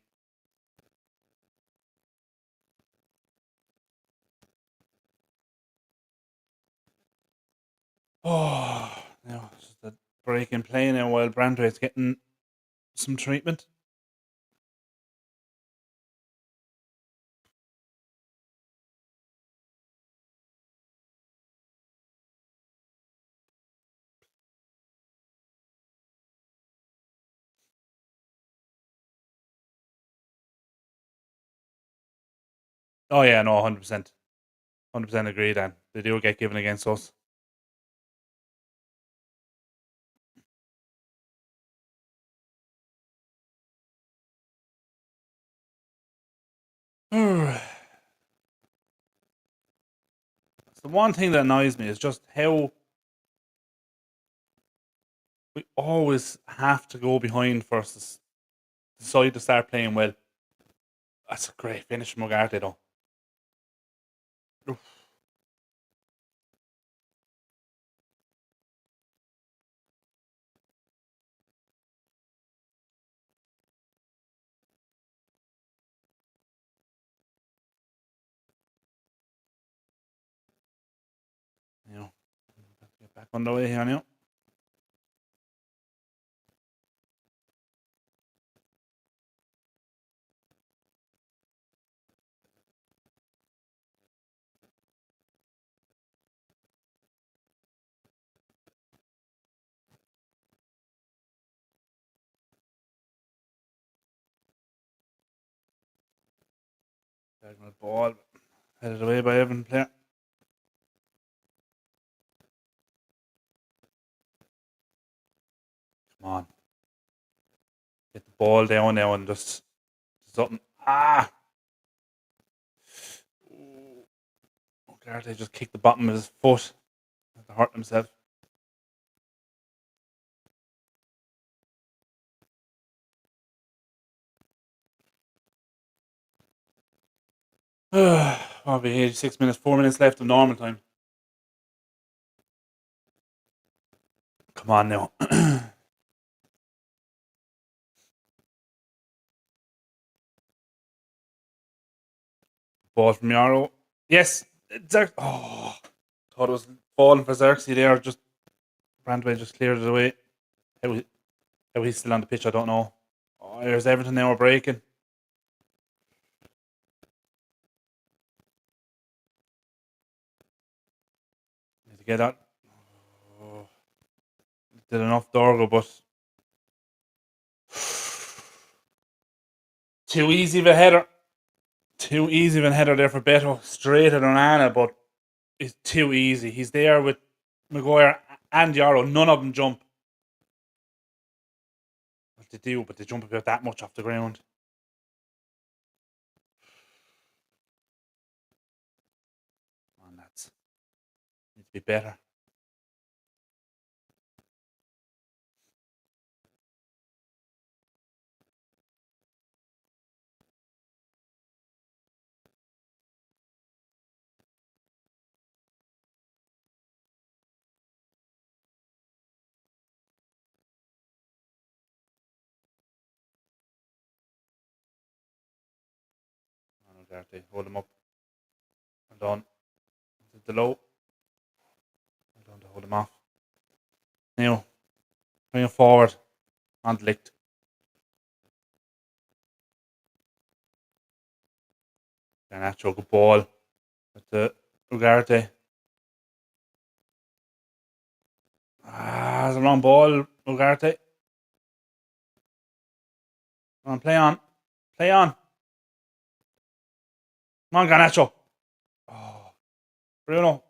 Oh, no, it's just a break in play now while Brandweight's getting some treatment. Oh yeah, no, 100%. 100% agree, Dan. They do get given against us. It's the one thing that annoys me is just how we always have to go behind for us to decide to start playing well. That's a great finish from Ugarte, though. Oof, you know, get back on the way here now. Diagonal ball headed away by Everton player. Come on, get the ball down now and just something. Ah, Ugarte just kicked the bottom of his foot to hurt himself. Probably 86 minutes, 4 minutes left of normal time. Come on now. Ball from Yarrow. Yes. Oh, thought it was falling for Xerxes there. Just Brandway just cleared it away. How, how he's still on the pitch, I don't know. Oh, there's Everton now breaking. Need to get that. Oh, did enough Dorgo, but too easy of a header. Too easy of a header there for Beto. Straight at Onana, but it's too easy. He's there with Maguire and Yarrow. None of them jump. Well, they do, but they jump about that much off the ground. Come on, lads. Need to be better. Ugarte, hold him up. Well done. The low. Well done to hold him off. Now, bring it forward. Licked. Garnacho, good ball. With the Ugarte. It's a long ball, Ugarte. Come on, play on. Play on. Come on, Garnacho. Oh, Bruno.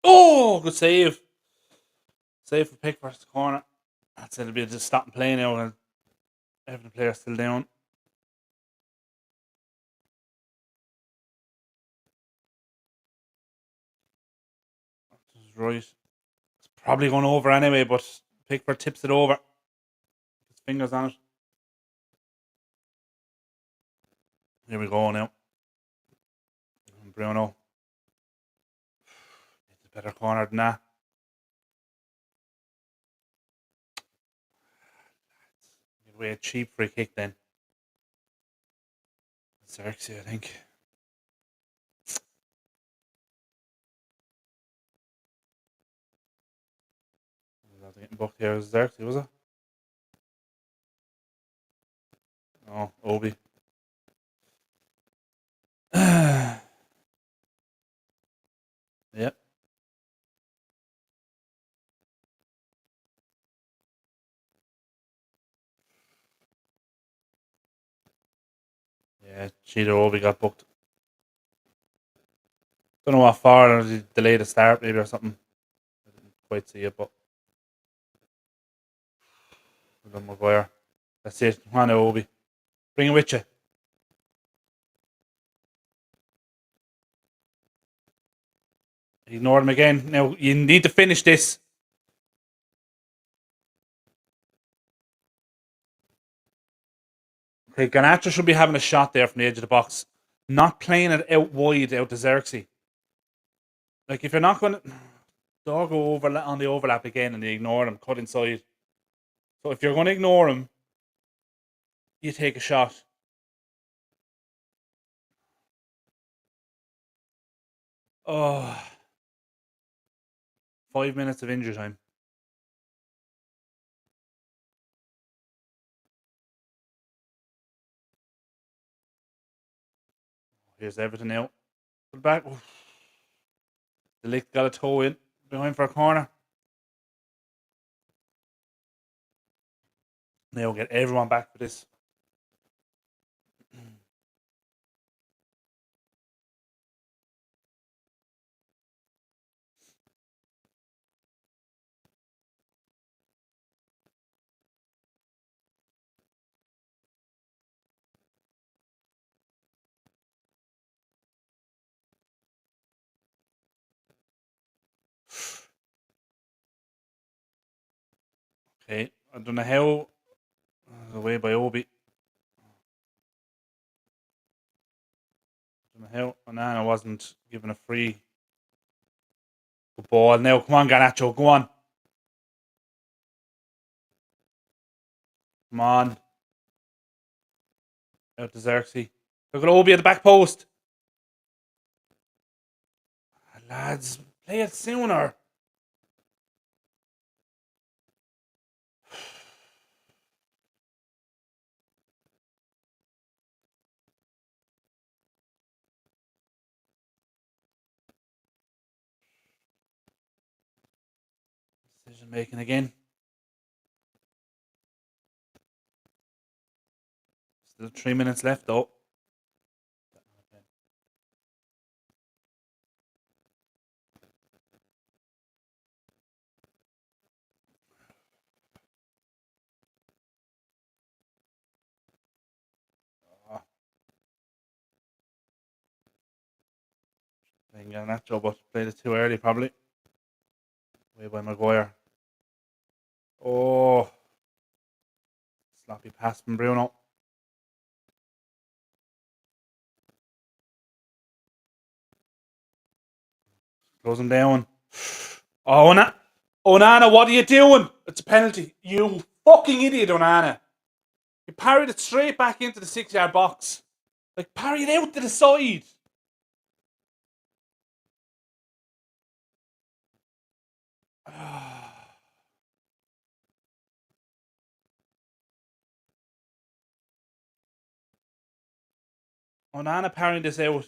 Oh, good save. Save for Pickford's corner. That's it. It'll be just stopping playing now. And every player still down. That's right. It's Probably going over anyway, but Pickford tips it over. His fingers on it. Here we go now. Bruno. It's a better corner than that. Give away a cheap free kick then. Xerxes, I think. Was getting booked here as Xerxes, was it? Oh, Obi. Yep. Yeah, Cheetah Obi got booked. Don't know what for. Delayed the start maybe or something. I didn't quite see it, but Maguire. That's it. Juan Obi. Bring it with you. Ignore him again. Now you need to finish this. Okay, Garnacho should be having a shot there from the edge of the box. Not playing it out wide out to Xerxes. Like if you're not going to dog over on the overlap again and you ignore him, cut inside. So if you're going to ignore him, you take a shot. Oh, 5 minutes of injury time. Here's Everton out. Put it back. The lick got a toe in behind for a corner. Now we'll get everyone back for this. Okay, I don't know how. Away by Obi. I don't know how Onana wasn't given a free ball. Now, come on, Garnacho, go on. Come on. Out to Xerxes. Look at Obi at the back post. Lads, play it sooner. Decision making again. Still 3 minutes left though. Playing Garnacho, but played it too early probably. Way by Maguire. Oh, sloppy pass from Bruno. Close him down. Oh, Onana, what are you doing? It's a penalty. You fucking idiot, Onana. You parried it straight back into the 6-yard box. Like, parry it out to the side. Onana parrying this out.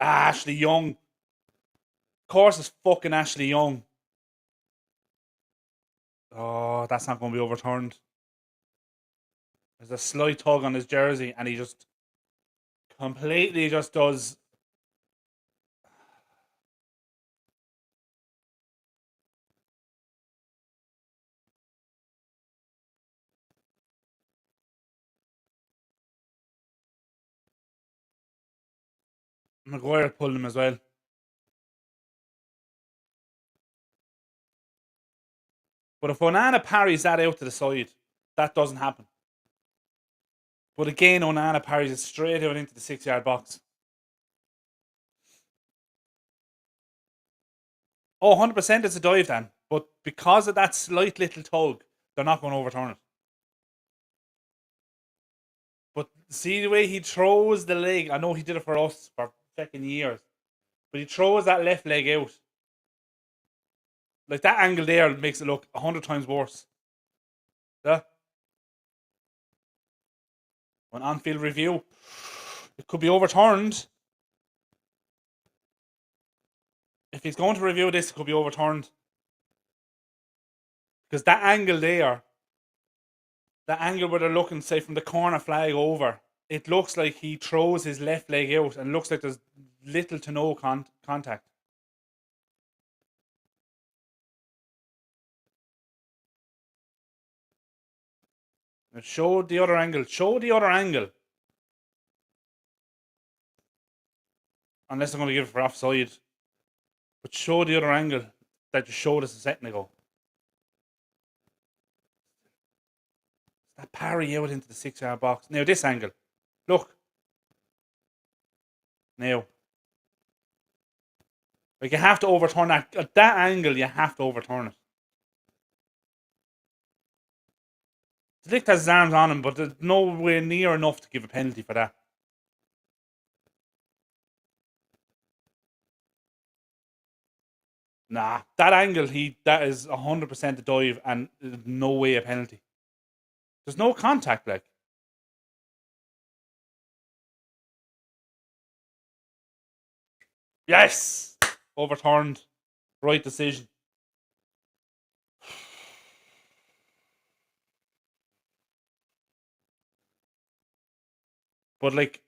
Ashley Young. Of course it's fucking Ashley Young. Oh, that's not going to be overturned. There's a slight tug on his jersey and he just completely just does. Maguire pulled him as well. But if Onana parries that out to the side, that doesn't happen. But again, Onana parries it straight out into the 6-yard box. Oh, 100% it's a dive then. But because of that slight little tug, they're not going to overturn it. But see the way he throws the leg. I know he did it for us for fucking years. But he throws that left leg out. Like that angle there makes it look 100 times worse. Yeah. On on-field review, it could be overturned. If he's going to review this, it could be overturned. Because that angle there, that angle where they're looking, say, from the corner flag over, it looks like he throws his left leg out and looks like there's little to no contact. Now show the other angle. Show the other angle. Unless I'm going to give it for offside. But show the other angle that you showed us a second ago. That parry out into the 6-yard box. Now this angle. Look. Now. Like you have to overturn that. At that angle, you have to overturn it. De Ligt has his arms on him, but there's nowhere near enough to give a penalty for that. Nah, that angle, that is 100% a dive and no way a penalty. There's no contact, like. Yes! Overturned. Right decision. But, like,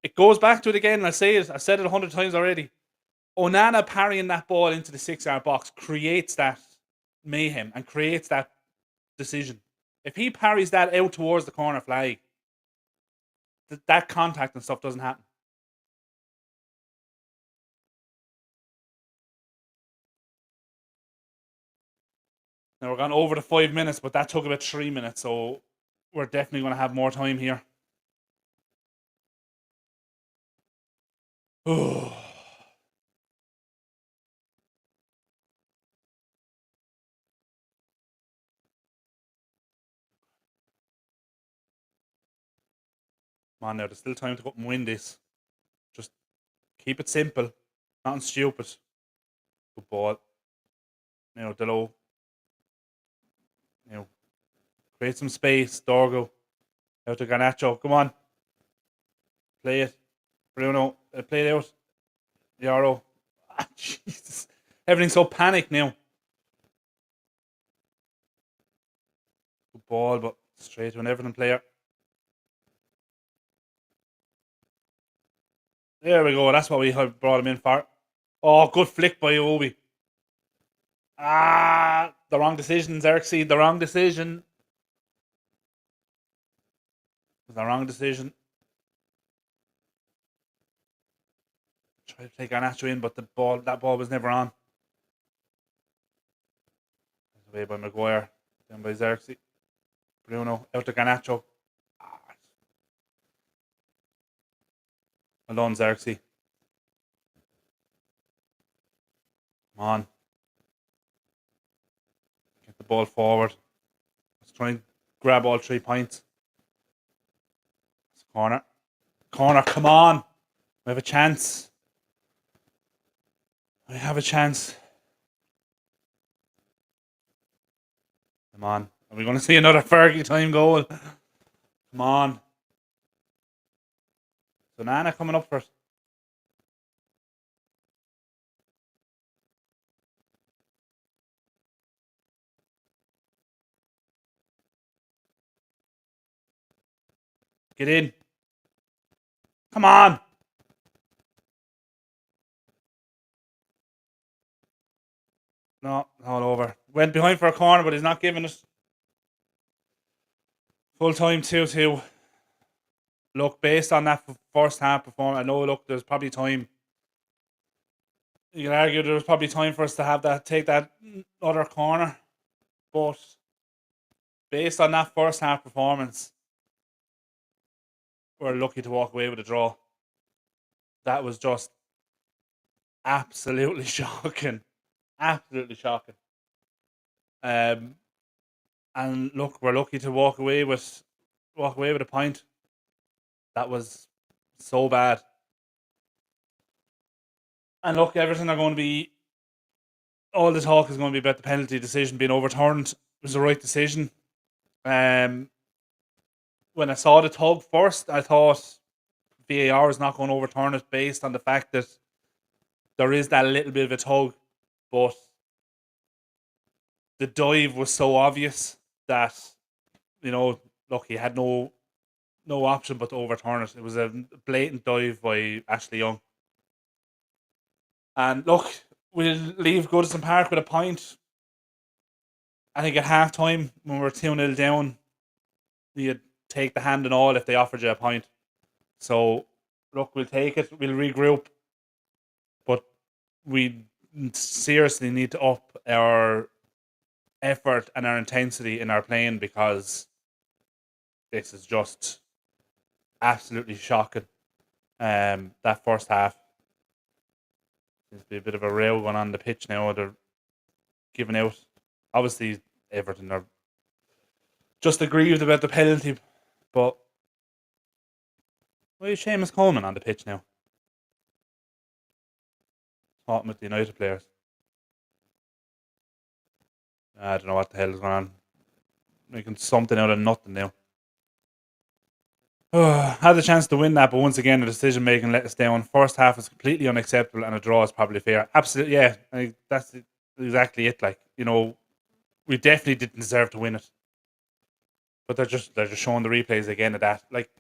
it goes back to it again, and I say it, I've said it 100 times already. Onana parrying that ball into the 6-yard box creates that mayhem and creates that decision. If he parries that out towards the corner flag, that contact and stuff doesn't happen. Now we're going over the 5 minutes, but that took about 3 minutes, so we're definitely going to have more time here. Oh. Come on now, there's still time to go up and win this. Just keep it simple. Nothing stupid. Good ball. Now, Delo. Now, create some space. Dorgo. Out to Garnacho. Come on. Play it. Bruno. Play it out. Yarrow. Ah, Jesus. Everything's so panicked now. Good ball, but straight to an Everton player. There we go. That's what we brought him in for. Oh, good flick by Obi. Ah, the wrong decision, Xerxes. The wrong decision. The wrong decision. Try to play Garnacho in, but that ball was never on. Away by Maguire. Down by Xerxes. Bruno. Out to Garnacho. Alone, Xerxes. Come on. Get the ball forward. Let's try and grab all 3 points. Corner. Corner, come on. We have a chance. We have a chance. Come on. Are we going to see another Fergie time goal? Come on. So Nana coming up first. Get in. Come on. No, all over. Went behind for a corner, but he's not giving us. Full time 2-2. look, based on that first half performance, I know. Look, there's probably time. You can argue there was probably time for us to have that take that other corner, but based on that first half performance, we're lucky to walk away with a draw. That was just absolutely shocking, absolutely shocking. Um, and look, we're lucky to walk away with a point. That was so bad. And look, Everton are going to be all the talk is going to be about the penalty decision being overturned. It was the right decision. Um, when I saw the tug first, I thought VAR is not going to overturn it based on the fact that there is that little bit of a tug, but the dive was so obvious that look, he had no option but to overturn it. It was a blatant dive by Ashley Young, and look, we'll leave Goodison Park with a point. I think at half time when we're 2-0 down, you'd take the hand and all if they offered you a point. So look, we'll take it. We'll regroup, but we seriously need to up our effort and our intensity in our playing because this is just absolutely shocking. That first half seems to be a bit of a row going on the pitch now. They're giving out. Obviously, Everton are just aggrieved about the penalty, but why is Seamus Coleman on the pitch now? Talking with the United players. I don't know what the hell is going on. Making something out of nothing now. Had the chance to win that, but once again, the decision making let us down. First half is completely unacceptable, and a draw is probably fair. Absolutely, yeah. That's exactly it. Like, we definitely didn't deserve to win it, but they're just showing the replays again of that. Like,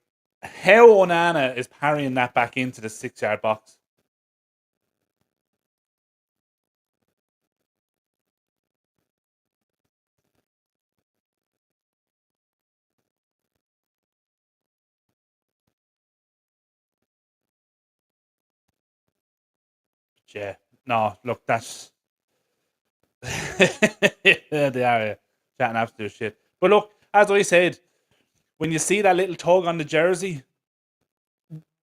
how Onana is parrying that back into the 6-yard box. Yeah, no, look, that's yeah, they are chatting absolute shit. But look, as I said, when you see that little tug on the jersey,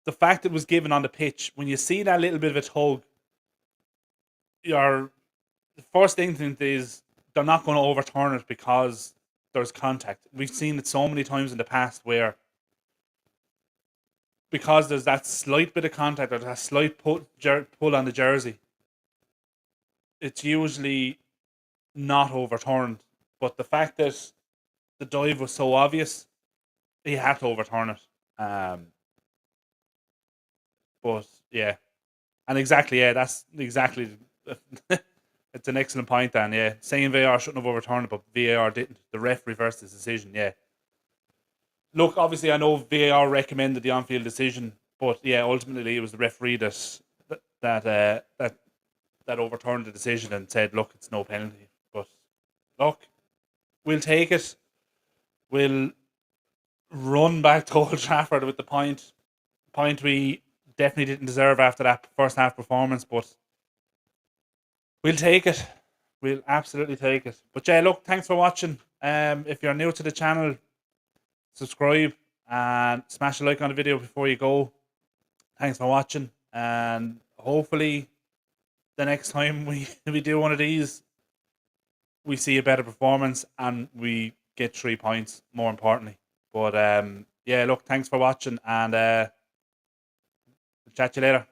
the fact it was given on the pitch, when you see that little bit of a tug, your first instinct is they're not going to overturn it because there's contact. We've seen it so many times in the past where because there's that slight bit of contact or that slight pull on the jersey, it's usually not overturned. But the fact that the dive was so obvious, he had to overturn it. But yeah, and exactly, yeah, that's exactly. It's an excellent point, Dan. Yeah, saying VAR shouldn't have overturned it, but VAR didn't. The ref reversed his decision. Yeah. Look, obviously, I know VAR recommended the on-field decision, but yeah, ultimately it was the referee that overturned the decision and said, "Look, it's no penalty." But look, we'll take it. We'll run back to Old Trafford with the point we definitely didn't deserve after that first half performance, but we'll take it. We'll absolutely take it. But yeah, look, thanks for watching. If you're new to the channel, subscribe and smash a like on the video before you go. Thanks for watching, and hopefully the next time we do one of these, we see a better performance and we get 3 points, more importantly. But yeah, look, thanks for watching, and chat to you later.